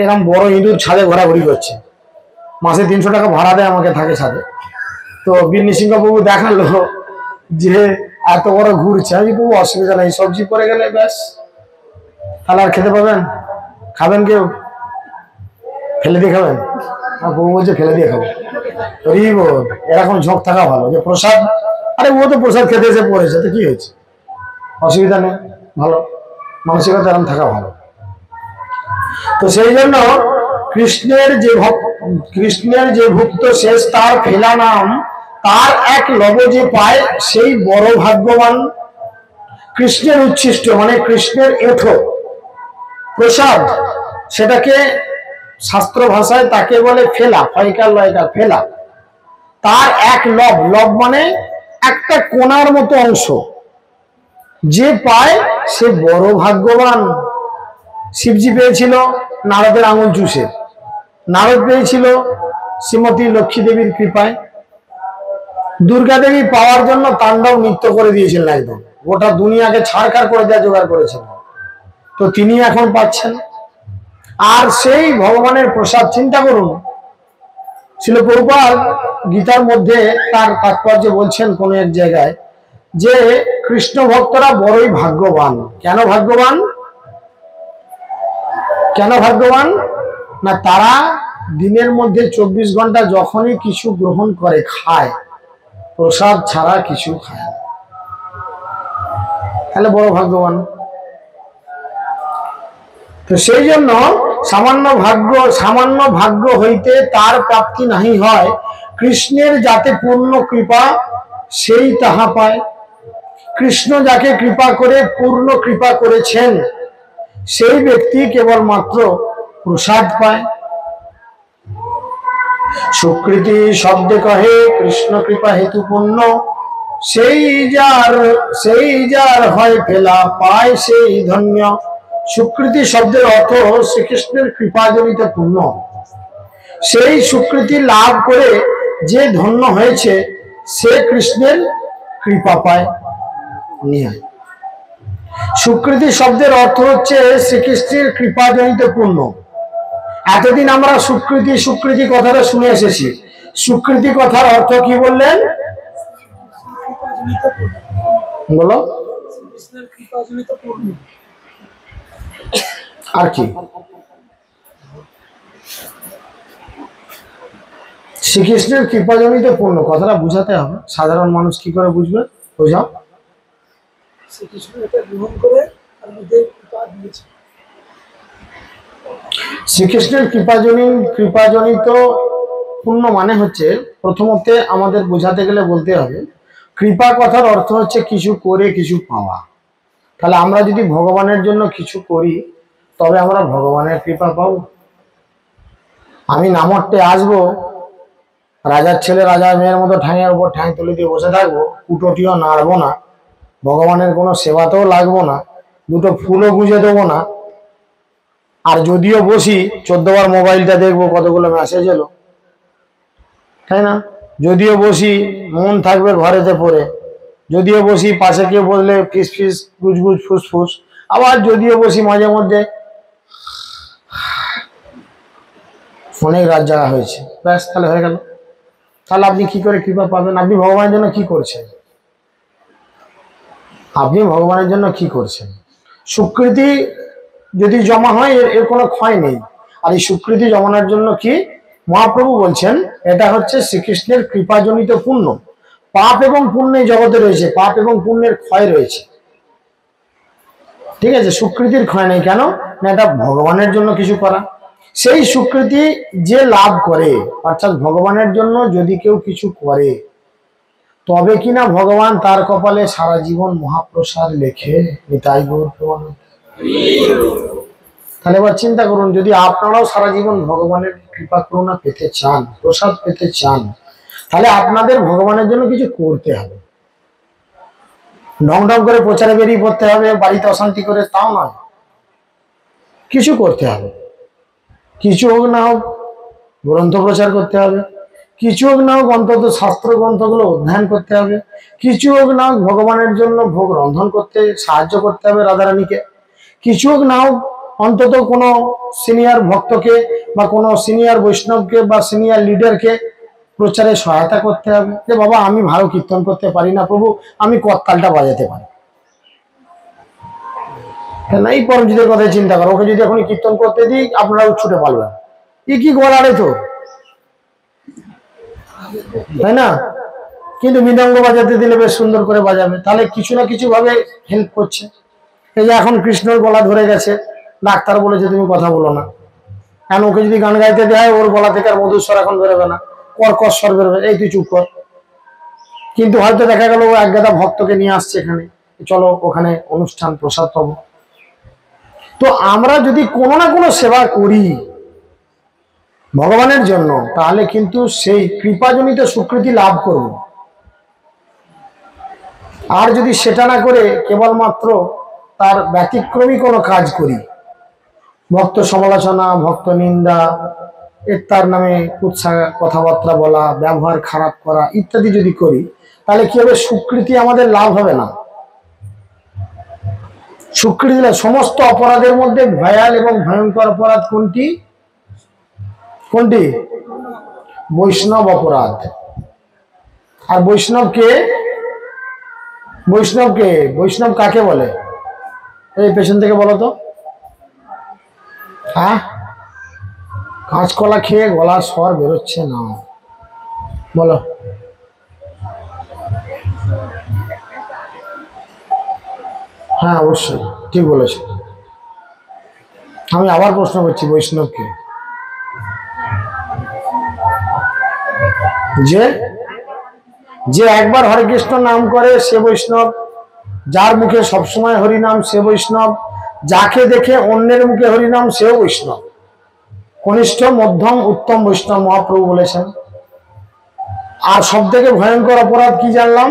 এরকম বড় ইঁদুর ছাদে ঘোরাঘুরি করছে, মাসে 300 টাকা ভাড়া দেয় আমাকে, থাকে ছাদে। তো বিন্নি সিংহ বাবু দেখালো যে এত বড় ঘুরছে, আমি বাবু অসুবিধা নেই, সবজি পরে গেলে ব্যাস, তাহলে আর খেতে পাবেন, খাবেন কেউ, ফেলে দিয়ে খাবেন? বাবু বলছে ফেলে দিয়ে খাবো। এরকম ঝোঁক থাকা ভালো যে প্রসাদ, আরে ও তো প্রসাদ খেতে এসে পড়েছে, তো কি হয়েছে, অসুবিধা নেই, ভালো মানসিকতা এরকম থাকা ভালো। তো সেই জন্য কৃষ্ণের যে ভুক্ত শেষ তার ফেলা নাম, তার এক লব যে পায় সেই বড় ভাগ্যবান। কৃষ্ণের উচ্ছিষ্ট মানে কৃষ্ণের এঁঠো প্রসাদ, সেটাকে শাস্ত্র ভাষায় তাকে বলে ফেলা, ফয়কার লয়কার ফেলা। তার এক লব, লব মানে একটা কোণার মতো অংশ, যে পায় সে বড় ভাগ্যবান। শিবজি পেয়েছিল নারদের আঙুল চুষে, নারদ পেয়েছিল শ্রীমতী লক্ষ্মী দেবীর কৃপায়, দুর্গা দেবী পাওয়ার জন্য তাণ্ডব নৃত্য করে দিয়েছিলেন, একদম গোটা দুনিয়াকে ছাড়খাড় করে দেওয়া জোগাড় করেছেন, তো তিনি এখন পাচ্ছেন। আর সেই ভগবানের প্রসাদ চিন্তা করুন, ছিল প্রভুপাদ গীতার মধ্যে তার তাৎপর্য বলছেন কোন এক জায়গায় যে কৃষ্ণ ভক্তরা বড়ই ভাগ্যবান। কেন ভাগ্যবান? কেন ভাগ্যবান না, তারা দিনের মধ্যে 24 ঘন্টা যখনই কিছু গ্রহণ করে খায়, প্রসাদ ছাড়া কিছু খায় না, তাহলে বড় ভাগ্যবান। তো সেই জন্য সামান্য ভাগ্য হইতে তার প্রাপ্তি নাহি হয়, কৃষ্ণের যাতে পূর্ণ কৃপা সেই তাহা পায়। কৃষ্ণ যাকে কৃপা করে পূর্ণ কৃপা করেছেন সেই ব্যক্তি কেবলমাত্র প্রসাদ পায়। সুকৃতি শব্দে কহে কৃষ্ণ কৃপা হেতু পুণ্য, সেই যার হয় ফেলা পায় সেই ধন্য। সুকৃতি শব্দের অর্থ শ্রীকৃষ্ণের কৃপাজনিত পুণ্য, সেই সুকৃতি লাভ করে যে ধন্য হয়েছে সে কৃষ্ণের কৃপা পায়। সুকৃতি শব্দের অর্থ হচ্ছে শ্রীকৃষ্ণের কৃপাজনিত পুণ্য। এতদিন আমরা সুকৃতি কথাটা শুনে এসেছি, সুকৃতি কথার অর্থ কি বললেন বলো? আর কি? শ্রীকৃষ্ণের কৃপাজনিত পূর্ণ কথাটা বুঝাতে হবে, সাধারণ মানুষ কি করে বুঝবে? বোঝাও। শ্রীকৃষ্ণ এটা গ্রহণ করে তার মধ্যে কৃপা দিয়েছে। শ্রীকৃষ্ণের কৃপাজনিত পুণ্য মানে হচ্ছে, প্রথমত আমাদের বোঝাতে গেলে বলতে হবে, কৃপা কথার অর্থ হচ্ছে কিছু করে কিছু পাওয়া। তাহলে আমরা যদি ভগবানের জন্য কিছু করি তবে আমরা ভগবানের কৃপা পাবো। আমি নামট্টে আসবো, রাজার ছেলে রাজার মেয়ের মতো ঠাঁইয়ের উপর ঠাঁই তুলে দিয়ে বসে থাকবো, কুটোটিও নাড়বো না, ভগবানের কোনো সেবাতেও লাগবো না, দুটো ফুলও গুঁজে দেবো না, আর যদিও বসি 14 বার মোবাইলটা দেখবো কতগুলো মেসেজ এলো, তাই না? যদিও বসি মন থাকবে ঘরেতে পড়ে, যদিও বসি পাশে কেউ বললে ফিস ফিস গুজগুজ ফুসফুস, আবার যদিও বসি মাঝে মধ্যে অনেক রাত জাগা হয়েছে, ব্যাস তাহলে হয়ে গেল। তাহলে আপনি কি করে কৃপা পাবেন? আপনি ভগবানের জন্য কি করছেন? আপনি ভগবানের জন্য কি করছেন? স্বীকৃতি যদি জমা হয় এর কোনো ক্ষয় নেই। আর এই স্বীকৃতি জমানোর জন্য কি মহাপ্রভু বলছেন, এটা হচ্ছে শ্রীকৃষ্ণের কৃপাজনিত পুণ্য। পাপ এবং পুণ্য এই জগতে রয়েছে, পাপ এবং পুণ্যের ক্ষয় রয়েছে, ঠিক আছে? স্বীকৃতির ক্ষয় নেই। কেন না? এটা ভগবানের জন্য কিছু করা। সেই স্বীকৃতি যে লাভ করে, অর্থাৎ ভগবানের জন্য যদি কেউ কিছু করে, তবে কিনা ভগবান তার কপালে সারা জীবন মহাপ্রসাদ লেখে। নিতাই গৌর প্রেমানন্দ। তাহলে এবার চিন্তা করুন, যদি আপনারাও সারা জীবন ভগবানের কৃপা করুণা পেতে চান, প্রসাদ পেতে চান, তাহলে আপনাদের ভগবানের জন্য কিছু করতে হবে। ঢং ঢং করে প্রচারে বেরিয়ে পড়তে হবে, বাড়িতে অশান্তি করে, তাও নয়, কিছু করতে হবে। কিছু হোক না হোক গ্রন্থ প্রচার করতে হবে, কিছু হোক না হোক অন্তত শাস্ত্র গ্রন্থগুলো অধ্যয়ন করতে হবে, কিছু হোক না হোক ভগবানের জন্য ভোগ রন্ধন করতে সাহায্য করতে হবে রাধারানীকে, কিছু হোক না হোক অন্তত কোনো সিনিয়র ভক্তকে বা কোনো সিনিয়র বৈষ্ণবকে বা সিনিয়র লিডারকে প্রচারে সহায়তা করতে হবে, যে বাবা আমি ভালো কীর্তন করতে পারি না প্রভু, আমি করতালটা বাজাতে পারি। এই পরমজিতের কথা চিন্তা করো, ওকে যদি এখন কীর্তন করতে দিই আপনারাও ছুটে পারবেন, কি গলারে তো, তাই না? কিন্তু মৃদঙ্গ বাজাতে দিলে বেশ সুন্দর করে বাজাবে, তাহলে কিছু না কিছু ভাবে হেল্প করছে। এই যে এখন কৃষ্ণর গলা ধরে গেছে, ডাক্তার বলেছে তুমি কথা বলো না, এখন ওকে যদি গান গাইতে দেয় ওর গলা থেকে আর মধুর স্বর এখন বেরোবে না, কর্কশ স্বর বেরোবে, এই তুই চুপ কর। কিন্তু হয়তো দেখা গেল ও এক গাদা ভক্তকে নিয়ে আসছে এখানে, চলো ওখানে অনুষ্ঠান প্রসাদ পাবো। তো আমরা যদি কোনো না কোনো সেবা করি ভগবানের জন্য, তাহলে কিন্তু সেই কৃপাজনিত স্বীকৃতি লাভ করব। আর যদি সেটা না করে কেবলমাত্র তার ব্যতিক্রমী কোনো কাজ করি, ভক্ত সমালোচনা, ভক্ত নিন্দা, তার নামে কুৎসা কথাবার্তা বলা, ব্যবহার খারাপ করা ইত্যাদি যদি করি, তাহলে কি হবে? স্বীকৃতি আমাদের লাভ হবে না। স্বীকৃতি সমস্ত অপরাধের মধ্যে ভয়াল এবং ভয়ঙ্কর অপরাধ কোনটি? কোনটি? বৈষ্ণব অপরাধ। আর বৈষ্ণবকে বৈষ্ণব কাকে বলে? এই পেছন থেকে বলো তো। হ্যাঁ, কাঁচকলা খেয়ে গলার স্বর বেরোচ্ছে না, বলো। হ্যাঁ অবশ্যই ঠিক বলেছ। আমি আবার প্রশ্ন করছি, বৈষ্ণবকে? যে একবার হরে কৃষ্ণ নাম করে সে বৈষ্ণব, যার মুখে সবসময় হরিনাম সে বৈষ্ণব, যাকে দেখে অন্যের মুখে হরিনাম সেও বৈষ্ণব। কনিষ্ঠ, মধ্যম, উত্তম বৈষ্ণব মহাপ্রভু বলেছেন। আর সব থেকে ভয়ঙ্কর অপরাধ কি জানলাম?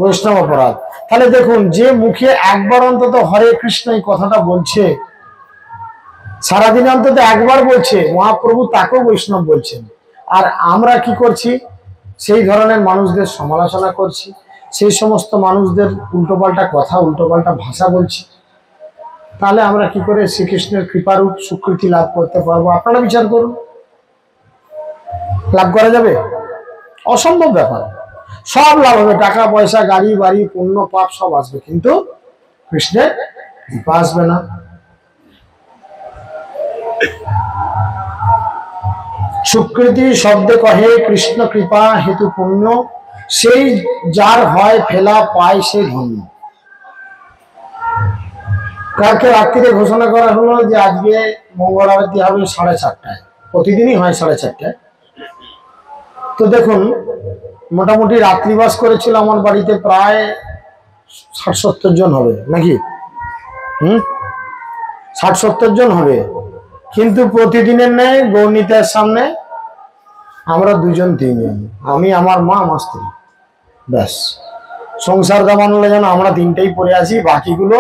বৈষ্ণব অপরাধ। তাহলে দেখুন, যে মুখে একবার অন্তত হরে কৃষ্ণ এই কথাটা বলছে, সারাদিনে অন্তত একবার বলছে, মহাপ্রভু তাকেও বৈষ্ণব বলছেন। আর আমরা কি করছি? সেই ধরনের মানুষদের সমালোচনা করছি, সেই সমস্ত মানুষদের উল্টোপাল্টা কথা, উল্টোপাল্টা ভাষা বলছি। তাহলে আমরা কি করে শ্রীকৃষ্ণের কৃপারূপ স্বীকৃতি লাভ করতে পারবো? আপনারা বিচার করুন, লাভ করা যাবে? অসম্ভব ব্যাপার। সব লাভ হবে, টাকা পয়সা, গাড়ি বাড়ি, পুণ্য পাপ সব আসবে, কিন্তু কৃষ্ণের কৃপা আসবে না। স্বীকৃতি শব্দে কহে কৃষ্ণ কৃপা হেতু পুণ্য, সেই যার হয় ফেলা পায় সে ধন্য। কালকে রাত্রিরে ঘোষণা করা হলো যে আজকে মঙ্গল আরতি হবে 4:30টায়, প্রতিদিনই হয় 4:30টায়। তো দেখুন, মোটামুটি রাত্রিবাস করেছিল আমার বাড়িতে প্রায় 60-70 জন হবে নাকি, 60-70 জন হবে। কিন্তু প্রতিদিনের ন্যায় গৌরনীতার সামনে আমরা 2-3 জন, আমি, আমার মা, আমার স্ত্রী, ব্যাস। সংসার দামানোর যেন আমরা 3টাই পড়ে আছি, বাকিগুলো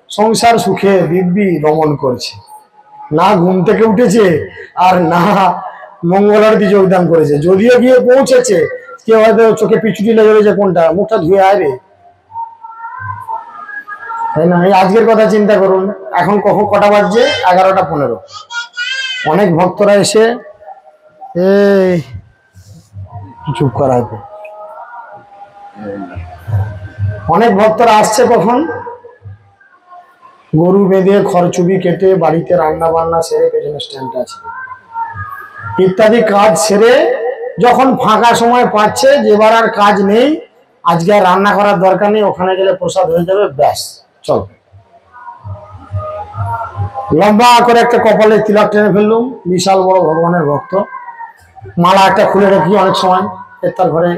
সংসার সুখে দিব্যি রমণ করছে, না ঘুম থেকে উঠেছে আর না মঙ্গল আরতি যোগদান করেছে। যদিও গিয়ে পৌঁছেছে, কেউ হয়তো চোখে পিছুটি লেগে রয়েছে, কোনটা মুখটা ধুয়ে আয় রে, তাই না? এই আজকের কথা চিন্তা করুন, এখন কখন কটা বাজছে? 11টা 15। অনেক ভক্তরা এসে এই চুপ করা হতো, অনেক ভক্তরা আসছে কখন? গরু বেঁধে খরচুবি কেটে বাড়িতে রান্না বান্না সেরে, পেছনে স্ট্যান্ড আছে, ইত্যাদি কাজ সেরে যখন ফাঁকা সময় পাচ্ছে, যেবার আর কাজ নেই, আজকে আর রান্না করার দরকার নেই, ওখানে গেলে প্রসাদ হয়ে যাবে, ব্যাস চল। লম্বা করে একটা কপালে তিলক টেনে ফেললুম, বিশাল বড় ভগবানের ভক্ত, মালা একটা খুলে রাখি অনেক সময়, তার ঘরে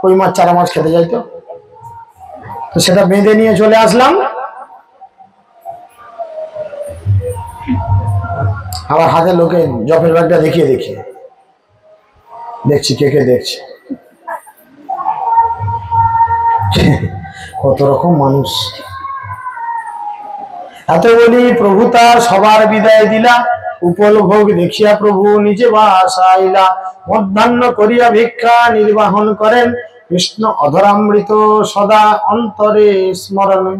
কই মাছ চারা মাছ খেতে যাইতো, তো সেটা বেঁধে নিয়ে চলে আসলাম। আবার হাতে লোকে জপের ব্যাগটা দেখিয়ে দেখছি কে কে দেখছে, কত রকম মানুষ। এত বলি প্রভু তার সবার বিদায় দিলা, উপল ভোগ দেখিয়া প্রভু নিজে বাসা আইলা, মধ্যাহ্ন করিয়া ভিক্ষা নির্বাহন করেন, কৃষ্ণ অধরামৃত সদা অন্তরে স্মরণে।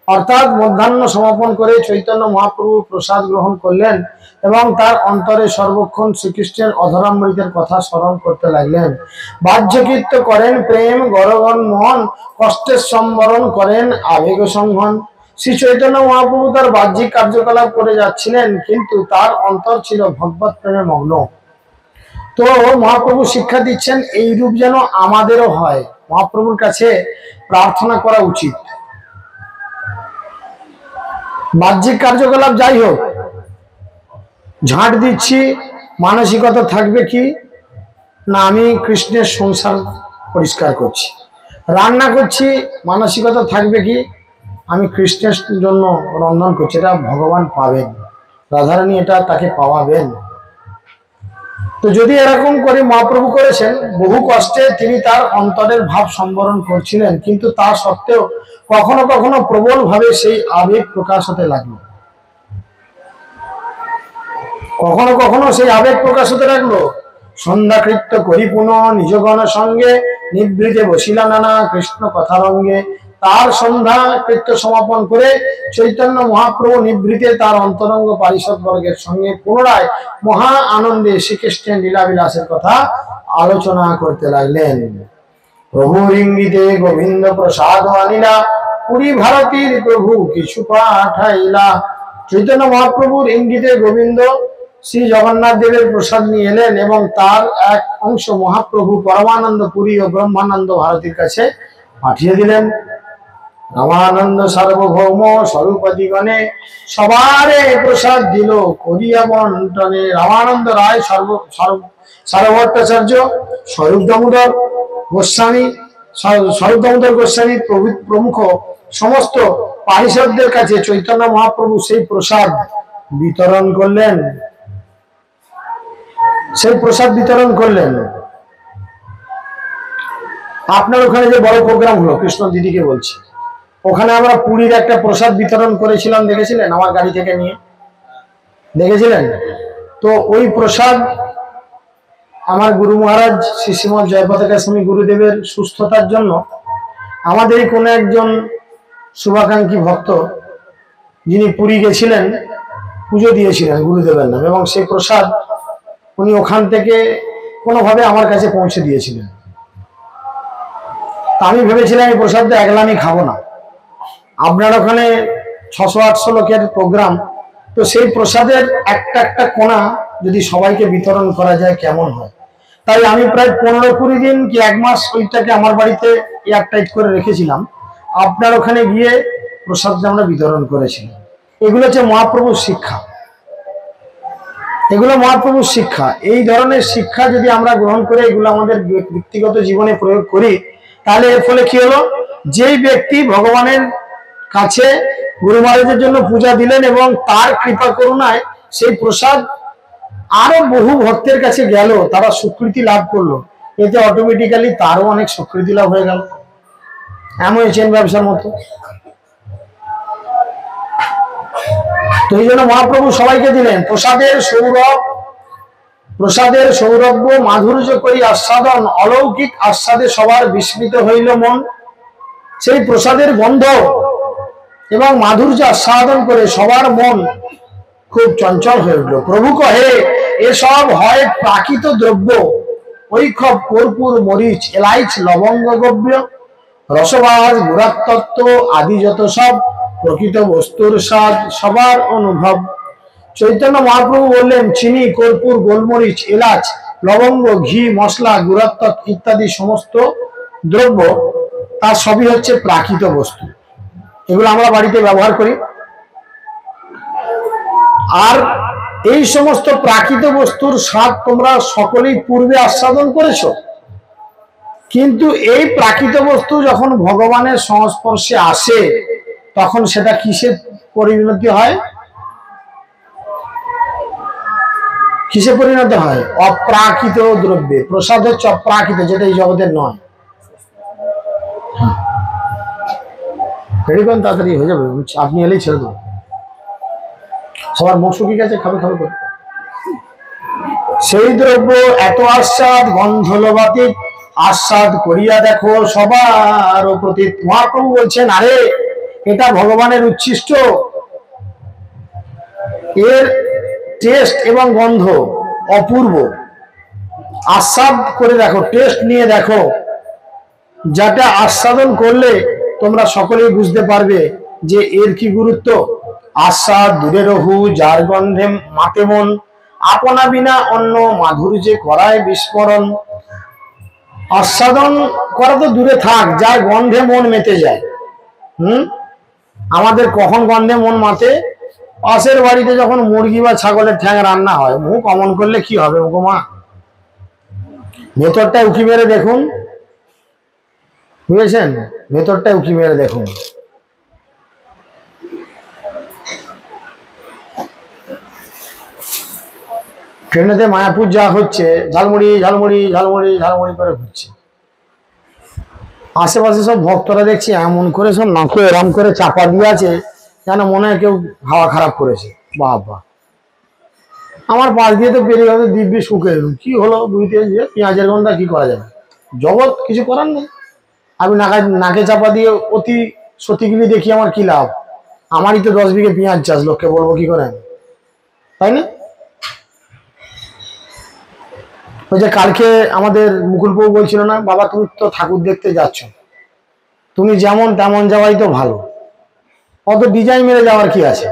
অর্থাৎ মধ্যাহ্ন সমাপন করে চৈতন্য মহাপ্রভু প্রসাদ গ্রহণ করলেন এবং তার অন্তরে সর্বক্ষণ শ্রীকৃষ্ণের অধরামৃতের কথা স্মরণ করতে লাগলেন। বাহ্যকৃত্য করেন প্রেম গরগণ মোহন, কষ্টের সম্বরণ করেন আবেগ সংহন। শ্রী চৈতন্য মহাপ্রভু তার বাহ্যিক কার্যকলাপ করে যাচ্ছিলেন, কিন্তু তার অন্তর ছিল ভগবত প্রেমে মগ্ন। তো মহাপ্রভু শিক্ষা দিচ্ছেন, এই রূপ যেন আমাদেরও হয়। মহাপ্রভুর কাছে প্রার্থনা করা উচিত। বাহ্যিক কার্যকলাপ যাই হোক, ঝাঁট দিচ্ছি, মানসিকতা থাকবে কি না আমি কৃষ্ণের সংসার পরিষ্কার করছি। রান্না করছি, মানসিকতা থাকবে কি আমি কৃষ্ণের জন্য রন্ধন করছি, এটা ভগবান পাবেন, রাধারানী এটা তাকে পাওয়াবেন। তো যদি এরকম করে মহাপ্রভু করেছেন, বহু কষ্টে তিনি তার অন্তরের ভাব সম্বরণ করছিলেন, কিন্তু তা সত্ত্বেও কখনো কখনো প্রবল ভাবে সেই আবেগ প্রকাশ হতে লাগলো, কখনো কখনো সেই আবেগ প্রকাশ হতে লাগলো। সন্ধ্যাকৃত্য করি পুনঃ নিজগণ সঙ্গে, নিভৃতে বসিলা নানা কৃষ্ণ কথা রঙ্গে। তার সন্ধ্যা কৃত্য সমাপন করে চৈতন্য মহাপ্রভু নিভৃতে তার অন্তরঙ্গ পারিষদ বর্গের সঙ্গে পুনরায় মহা আনন্দে শ্রীকৃষ্ণের লীলাবিলাসের কথা আলোচনা করতে লাগলেন। প্রভুর ইঙ্গিতে গোবিন্দ প্রসাদ আনিলা, পুরী ভারতীর প্রভু কিছু পাঠাইলা। চৈতন্য মহাপ্রভুর ইঙ্গিতে গোবিন্দ শ্রী জগন্নাথ দেবের প্রসাদ নিয়ে এলেন এবং তার এক অংশ মহাপ্রভু পরমানন্দ পুরী ও ব্রহ্মানন্দ ভারতীর কাছে পাঠিয়ে দিলেন। রামানন্দ সার্বভৌম স্বরূপাদিগণে সবারে প্রসাদ দিল করিয়া বন্টনে। রামানন্দ রায়, সারভট্টাচার্য, স্বরূপ দামোদর গোস্বামী, প্রমুখ সমস্ত পারিষদদের কাছে চৈতন্য মহাপ্রভু সেই প্রসাদ বিতরণ করলেন, আপনার ওখানে যে বড় প্রোগ্রাম হলো, কৃষ্ণ দিদিকে বলছি, ওখানে আমরা পুরীর একটা প্রসাদ বিতরণ করেছিলাম, দেখেছিলেন? আমার গাড়ি থেকে নিয়ে দেখেছিলেন তো? ওই প্রসাদ আমার গুরু মহারাজ শ্রী শ্রীমৎ জয়পতাকা স্বামী গুরুদেবের সুস্থতার জন্য আমাদেরই কোনো একজন শুভাকাঙ্ক্ষী ভক্ত, যিনি পুরী গেছিলেন, পুজো দিয়েছিলেন গুরুদেবের নাম, এবং সেই প্রসাদ উনি ওখান থেকে কোনোভাবে আমার কাছে পৌঁছে দিয়েছিলেন। আমি ভেবেছিলাম এই প্রসাদটা একলা আমি খাবো না। আপনার ওখানে 600-800 লোকের প্রোগ্রাম, তো সেই প্রসাদের একটা একটা কোণা যদি সবাইকে বিতরণ করা যায় কেমন হয়। তাই আমি প্রায় 15-20 দিন কি 1 মাস ওইটাকে আমার বাড়িতে এয়ারটাইট করে রেখেছিলাম। আপনার ওখানে গিয়ে প্রসাদটা আমরা বিতরণ করেছিলাম। এগুলো হচ্ছে মহাপ্রভুর শিক্ষা, এগুলো মহাপ্রভুর শিক্ষা। এই ধরনের শিক্ষা যদি আমরা গ্রহণ করে এগুলো আমাদের ব্যক্তিগত জীবনে প্রয়োগ করি, তাহলে এর ফলে কি হলো, যেই ব্যক্তি ভগবানের কাছে গুরু মহারাজের জন্য পূজা দিলেন এবং তার কৃপা করুণায় সেই প্রসাদ আরো বহু ভক্তের কাছে গেল, তারা স্বীকৃতি লাভ করলো, এতে অটোমেটিক্যালি তারও অনেক স্বীকৃতি লাভ হয়ে গেল। এমন চেন ব্যবসার মতো। তো এই জন্য মহাপ্রভু সবাইকে দিলেন প্রসাদের সৌরভ্য মাধুর্য করি আস্বাদন, অলৌকিক আস্বাদে সবার বিস্মিত হইল মন। সেই প্রসাদের গন্ধ এবং মাধুর্য আস্বাদন করে সবার মন খুব চঞ্চল হয়ে উঠল। প্রভু কহে, এসব হয় প্রাকৃত দ্রব্য, ঐক্ষব কর্পূর মরিচ এলাইচ লবঙ্গ গব্য, রসবাস গুড়াতত্ত্ব আদি যত সব প্রকৃত বস্তুর স্বাদ সবার অনুভব। চৈতন্য মহাপ্রভু বললেন, চিনি কর্পূর গোলমরিচ এলাচ লবঙ্গ ঘি মশলা গুড়াতত্ত্ব ইত্যাদি সমস্ত দ্রব্য তার সবই হচ্ছে প্রাকৃত বস্তু। এগুলো আমরা বাড়িতে ব্যবহার করি। আর এই সমস্ত প্রাকৃত বস্তুর স্বাদ তোমরা সকলেই পূর্বে আস্বাদন করেছো, কিন্তু এই প্রাকৃত বস্তু যখন ভগবানের সংস্পর্শে আসে তখন সেটা কিসে পরিণতি হয়? কিসে পরিণত হয়? অপ্রাকৃত দ্রব্যে। প্রসাদ হচ্ছে অপ্রাকৃত, যেটা এই জগতের নয়। তাড়াতাড়ি হয়ে যাবে, আপনি এলেই ছেড়ে দেবো। সবার মুখ শুকিয়ে গেছে, খাবে খাবে করে। সেই দ্রব্য এত আস্বাদ গন্ধ লোবাতীত, আস্বাদ করিয়া দেখো সবার প্রতি। মহাপ্রভু বলছেন, আরে এটা ভগবানের উচ্ছিষ্ট, এর টেস্ট এবং গন্ধ অপূর্ব। আস্বাদ করে দেখো, টেস্ট নিয়ে দেখো, যাটা আস্বাদন করলে তোমরা সকলেই বুঝতে পারবে যে এর কি গুরুত্ব। আস্বাদ দূরে রহু, যার গন্ধে মাতে মন, আপনা বিনা অন্য মাধুর্যে করায় বিস্মরণ। আস্বাদন করা তো দূরে থাক, যার গন্ধে মন মেতে যায়। আমাদের কখন গন্ধে মন মাতে? পাশের বাড়িতে যখন মুরগি বা ছাগলের ঠ্যাং রান্না হয়, মুখ অমন করলে কি হবে গো মা? ভেতরটা উকি মেরে দেখুন, বুঝেছেন? ভেতরটা উকি মেরে দেখুন। ট্রেনেতে মায়াপুর যা হচ্ছে, ঝালমুড়ি ঝালমুড়ি ঝালমুড়ি ঝালমুড়ি করে ঘুরছে। আশেপাশে সব ভক্তরা দেখছি এমন করে সব নাকে এরম করে চাপা দিয়ে আছে, যেন মনে হয় কেউ হাওয়া খারাপ করেছে। বাবা, আমার পাশ দিয়ে তো পেরিয়ে গেছে, দিব্যি শুকে এলুম। কি হলো? বুঝতে যে পেঁয়াজের গন্ধা কি করা যাবে, জগৎ কিছু করার নেই। আমি নাকে চাপা দিয়ে অতি সতীগুলি দেখি, আমার কি লাভ? আমারই তো 10 বিঘে পেঁয়াজ চাষ, লোককে বলবো কি করে? তাই না? ওই যে কালকে আমাদের মুকুলবাবু বলছিল না, বাবা তুমি তো ঠাকুর দেখতে যাচ্ছ, তুমি যেমন তেমন যাওয়াই তো ভালো, অত ডিজাইন মেরে যাওয়ার কি আছে?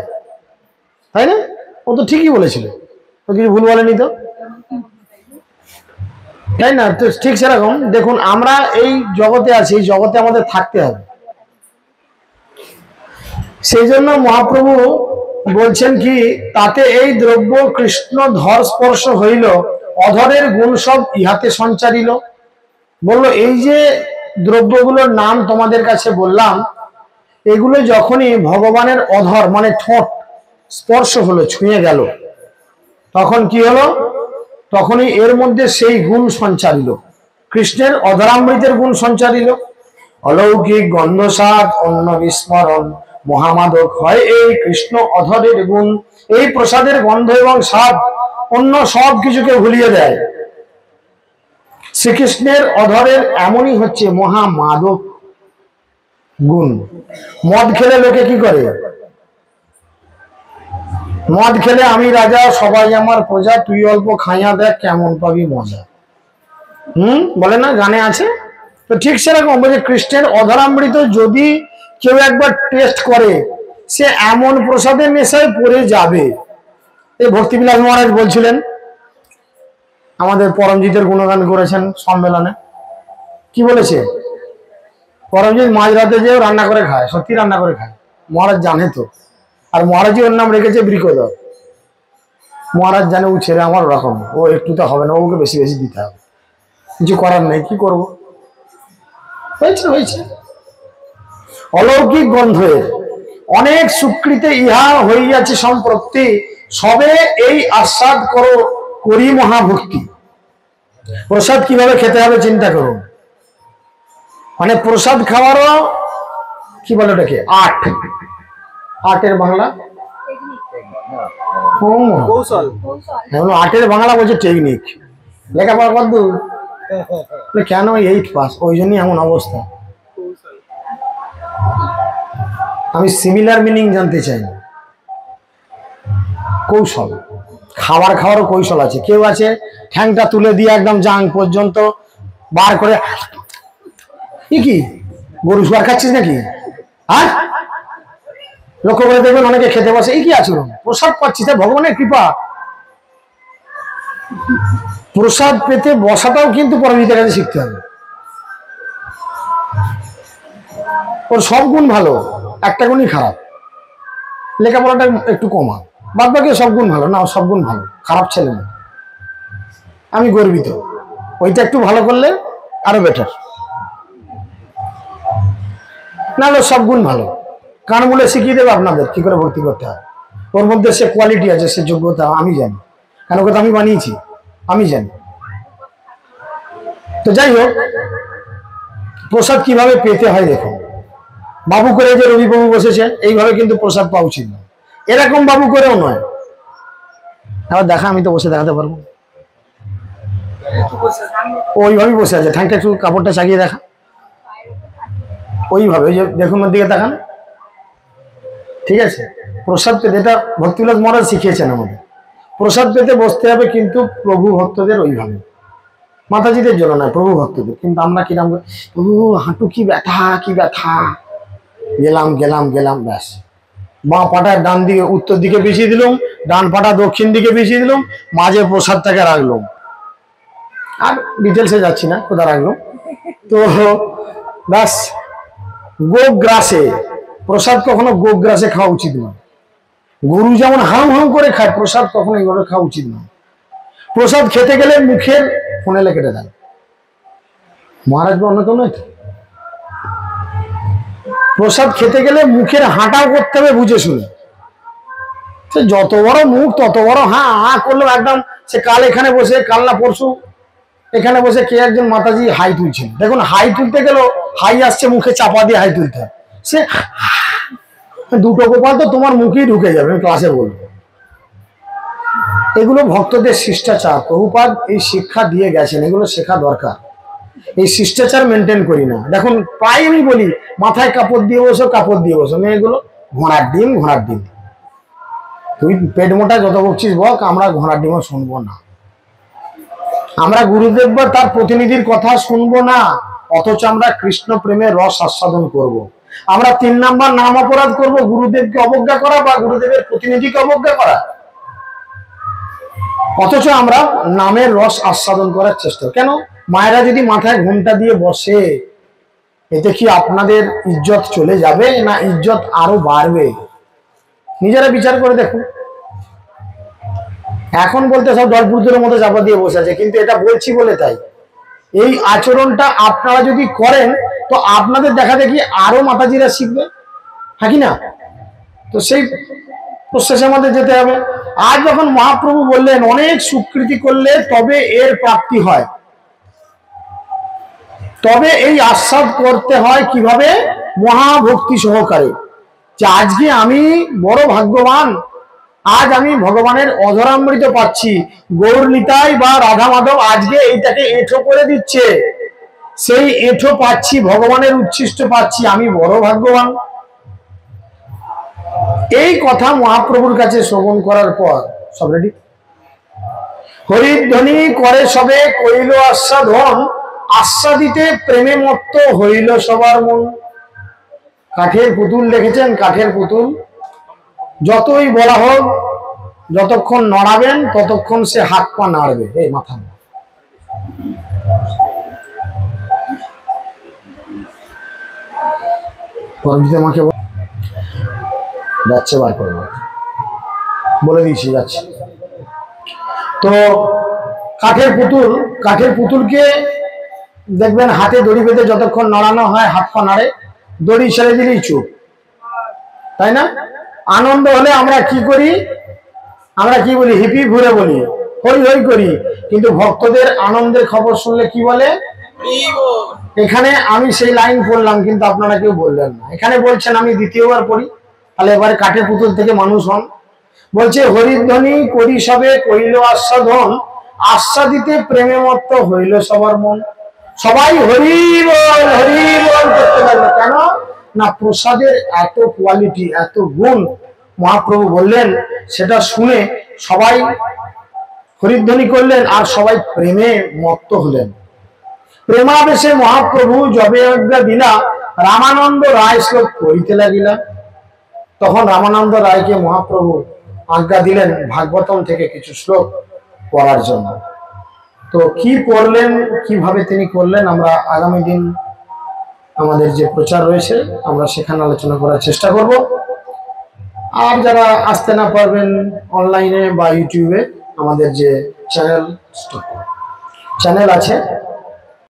তাই না? ও তো ঠিকই বলেছিল, তো কিছু ভুল বলেনি তো, তাই না? তো ঠিক সেরকম দেখুন, আমরা এই জগতে আছি, এই জগতে আমাদের থাকতে হবে। সেই জন্য মহাপ্রভু বলছেন কি, তাতে এই দ্রব্য কৃষ্ণ ধর স্পর্শ হইল, অধরের গুণ সব ইহাতে সঞ্চারিল। বললো, এই যে দ্রব্যগুলোর নাম তোমাদের কাছে বললাম, এগুলো যখনই ভগবানের অধর মানে ঠোঁট স্পর্শ হলো, ছুঁয়ে গেল, তখন কি হলো? তখনই এর মধ্যে সেই গুণ সঞ্চারিল, কৃষ্ণের অধরামৃতের গুণ সঞ্চারিল। অলৌকিক গন্ধসাদ অন্য বিস্মরণ, মহামাদক হয় এই কৃষ্ণ অধরের গুণ। এই প্রসাদের গন্ধ এবং স্বাদ অন্য সব কিছুকে ভুলিয়ে দেয়। শ্রীকৃষ্ণের অধরের এমনই হচ্ছে মহামাদক গুণ। মদ খেলে লোকে কি করে? মদ খেলে আমি রাজা সবাই আমার প্রজা, তুই অল্প খাইয়া দেখ কেমন পাবি মজা। বলে না, গানে আছে। তো ঠিক সেরকম বলছে, কৃষ্ণের অধরামৃত যদি কেউ একবার টেস্ট করে, সে এমন প্রসাদের নেশায় পড়ে যাবে। এই ভক্তিবিলাস মহারাজ বলছিলেন, আমাদের পরমজিতের গুণগান করেছেন সম্মেলনে। কি বলেছে? পরমজিৎ মাঝরাতে যেও রান্না করে খায়, সত্যি রান্না করে খায়। মহারাজ জানে তো, আর মহারাজই ওর নাম রেখেছে বৃকদর। মহারাজ জানে ও ছেলে আমার ওরকম, ও একটু তো হবে না, ওকে বেশি বেশি দিতে হবে, কিছু করার নেই, কি করবো, হয়েছে হয়েছে। অলৌকিক গ্রন্থের অনেক সুকৃতে ইহা হইয়াছে সম্প্রতি, সবে এই আস্বাদ করো করি মহাভক্তি। প্রসাদ কিভাবে খেতে হবে চিন্তা করুন, মানে প্রসাদ খাওয়ারও কি বলে ওটাকে আট, আটের বাংলা কৌশল। আটের বাংলা বলছে টেকনিক। লেখাপড়া কত দূর? কেন 8 পাস, ওই জন্যই এমন অবস্থা। আমি সিমিলার মিনিং জানতে চাই না। কৌশল, খাবার খাওয়ারও কৌশল আছে। কেউ আছে ঠ্যাংটা তুলে দিয়ে একদম জাং পর্যন্ত বার করে, কি গরু শুয়ার খাচ্ছিস নাকি? হ্যাঁ, লক্ষ্য করে দেখবেন অনেকে খেতে বসে, এই কি আচরণ, প্রসাদ পাচ্ছি, তাই ভগবানের কৃপা। প্রসাদ পেতে বসাটাও কিন্তু পরমিতের কাছে শিখতে হবে। ওর সব গুণ ভালো, একটা গুণই খারাপ, লেখাপড়াটা একটু কমা, বাদ বাকি সব গুণ ভালো। না, সব গুণ ভালো, খারাপ ছেলে না, আমি গর্বিত। ওইটা একটু ভালো করলে আরো বেটার, না হলে সব গুণ ভালো। কান বলে শিখিয়ে দেবে আপনাদের কি করে ভর্তি করতে হয়। ওর মধ্যে সে কোয়ালিটি আছে, সে যোগ্যতা আমি জানি, কেন কথা আমি বানিয়েছি, আমি জানি। তো যাই হোক, প্রসাদ কিভাবে পেতে হয় দেখুন। বাবু করে যে রবিবাবু বসেছে, এইভাবে কিন্তু প্রসাদ পাওয়া উচিত না, এরকম বাবু করেও নয়। আবার দেখা, আমি তো বসে দেখাতে পারবো, ওইভাবেই বসে আছে, ঠ্যাংটা একটু কাপড়টা চাগিয়ে দেখা, ওইভাবে, ওই যে দেখুন ওর দিকে তাকান, ঠিক আছে। প্রসাদ পেতে, এটা ভক্তিবিলাস মহারাজ শিখিয়েছেন আমাদের, প্রসাদ পেতে বসতে হবে কিন্তু প্রভু ভক্তদের ওইভাবে, মাতাজিদের জন্য নয়, প্রভু ভক্তদের। কিন্তু আমরা কিরাম, প্রভু হাঁটু কি ব্যথা, কি ব্যথা, গেলাম গেলাম গেলাম, ব্যাস। বাঁ পাটা ডান দিকে উত্তর দিকে বিছিয়ে দিলাম, ডান পাটা দক্ষিণ দিকে বিছিয়ে দিলাম, মাঝে প্রসাদটাকে রাখলাম। আর ডিটেলসে যাচ্ছি না, কোথায় রাখলাম, তো ব্যাস। গোগ্রাসে প্রসাদ কখনো গোগ্রাসে খাওয়া উচিত নয়। গরু যেমন হাউ হাউ করে খায়, প্রসাদ কখনো এইভাবে খাওয়া উচিত নয়। প্রসাদ খেতে গেলে মুখের ফোনেলে কেটে দেয়, মহারাজ অন্যতম নয়। প্রসাদ খেতে গেলে মুখের হাঁটাও করতে হবে বুঝে শুনে। সে যত বড় মুখ তত বড় হা করলো একদম। সে কাল এখানে বসে, কাল না পরশু এখানে বসে কে একজন মাতাজি হাই তুলছেন, দেখুন হাই তুলতে গেল, হাই আসছে মুখে চাপা দিয়ে হাই তুলতে হয়। সে দুটো গোপাল তো তোমার মুখেই ঢুকে যাবে, আমি ক্লাসে বলবো। এগুলো ভক্তদের শিষ্টাচার, প্রভুপাদ এই শিক্ষা দিয়ে গেছেন, এগুলো শেখা দরকার। এই শিষ্টাচার মেনটেন করি না। দেখুন প্রায় আমি বলি, মাথায় কাপড় দিয়ে বসো, কাপড় দিয়ে বসো, মেয়েগুলো ঘোড়ার ডিম, ঘোড়ার ডিম। তুই পেট মোটা যত বকছিস বক, আমরা ঘোড়ার ডিমও শুনবো না। আমরা গুরুদেব বা তার প্রতিনিধির কথা শুনবো না, অথচ আমরা কৃষ্ণ প্রেমের রস আস্বাদন করব। আমরা 3 নাম্বার নাম অপরাধ করব, গুরুদেবকে অবজ্ঞা করা বা গুরুদেবের প্রতিনিধিকে অবজ্ঞা করা, অথচ আমরা নামের রস আস্বাদন করার চেষ্টা। কেন? মায়েরা যদি মাথায় ঘোমটা দিয়ে বসে, এতে কি আপনাদের ইজ্জত চলে যাবে না ইজ্জত আরো বাড়বে? নিজেরা বিচার করে দেখুন। এখন বলতে সব দলপুরদের মতো চাপা দিয়ে বসে আছে, কিন্তু এটা বলছি বলে তাই। এই আচরণটা আপনারা যদি করেন, তো আপনাদের দেখা দেখি আরো মাতাজিরা শিখবে, হ্যাঁ কি না? তো সেই প্রসেসে আমাদের যেতে হবে। আজ যখন মহাপ্রভু বললেন অনেক সুকৃতি করলে তবে এর প্রাপ্তি হয়, তবে এই আস্বাদ করতে হয় কিভাবে? মহাভক্তি সহকারে। যে আজকে আমি বড় ভাগ্যবান, আজ আমি ভগবানের অধরামৃত পাচ্ছি, গৌর নিতাই বা রাধা মাধব আজকে এইটাকে এঁঠো করে দিচ্ছে, সেই এঁঠো পাচ্ছি, ভগবানের উচ্ছিষ্ট পাচ্ছি, আমি বড় ভাগ্যবান। এই কথা মহাপ্রভুর কাছে শ্রবণ করার পর সব রেডি, হরিধ্বনি করে সবে কইল আস্বাদন, আস্বাদিতে প্রেমে মত্ত হইল সবার মন। কাঠের পুতুল দেখেছেন? কাঠের পুতুল যতই বলা হোক, যতক্ষণ নড়াবেন ততক্ষণ সে হাত পা নাড়বে। এই মাথা আমাকে যাচ্ছে, বার করে বলে দিয়েছি, যাচ্ছে। তো কাঠের পুতুলকে দেখবেন হাতে দড়ি বেঁধে যতক্ষণ নড়ানো হয়, হাত পা নাড়ে, দড়ি ছেড়ে দিলেই চুপ, তাই না? আনন্দ হলে আমরা কি করি? আমরা কি বলি? হিপি ঘুরে বলি, হই হই করি। কিন্তু ভক্তদের আনন্দের খবর শুনলে কি বলে? এখানে আমি সেই লাইন পড়লাম, কিন্তু আপনারা কেউ বললেন না। এখানে বলছেন, আমি দ্বিতীয়বার পড়ি, তাহলে এবারে কাঠের পুতুল থেকে মানুষ হন। বলছে, হরিধ্বনি করি সবে কইল আস্বাদন, আস্বাদিতে প্রেমে মত্ত হইল সবার মন। সবাই হরি বল করতে লাগলো। কেন না? প্রসাদের এত কোয়ালিটি, এত গুণ মহাপ্রভু বললেন, সেটা শুনে সবাই হরিধ্বনি করলেন আর সবাই প্রেমে মত্ত হলেন। প্রেমাবেশে মহাপ্রভু যবে আজ্ঞা দিলা, রামানন্দ রায় শ্লোক পড়িতে লাগিলা। তখন রামানন্দ রায়কে মহাপ্রভু আজ্ঞা দিলেন ভাগবতম থেকে কিছু শ্লোক পড়ার জন্য। তো কি পড়লেন, কিভাবে তিনি করলেন, আমরা আগামী দিন আমাদের যে প্রচার রয়েছে আমরা সেখানে আলোচনা করার চেষ্টা করব। আর যারা আসতে না পারবেন, অনলাইনে বা ইউটিউবে আমাদের যে চ্যানেল আছে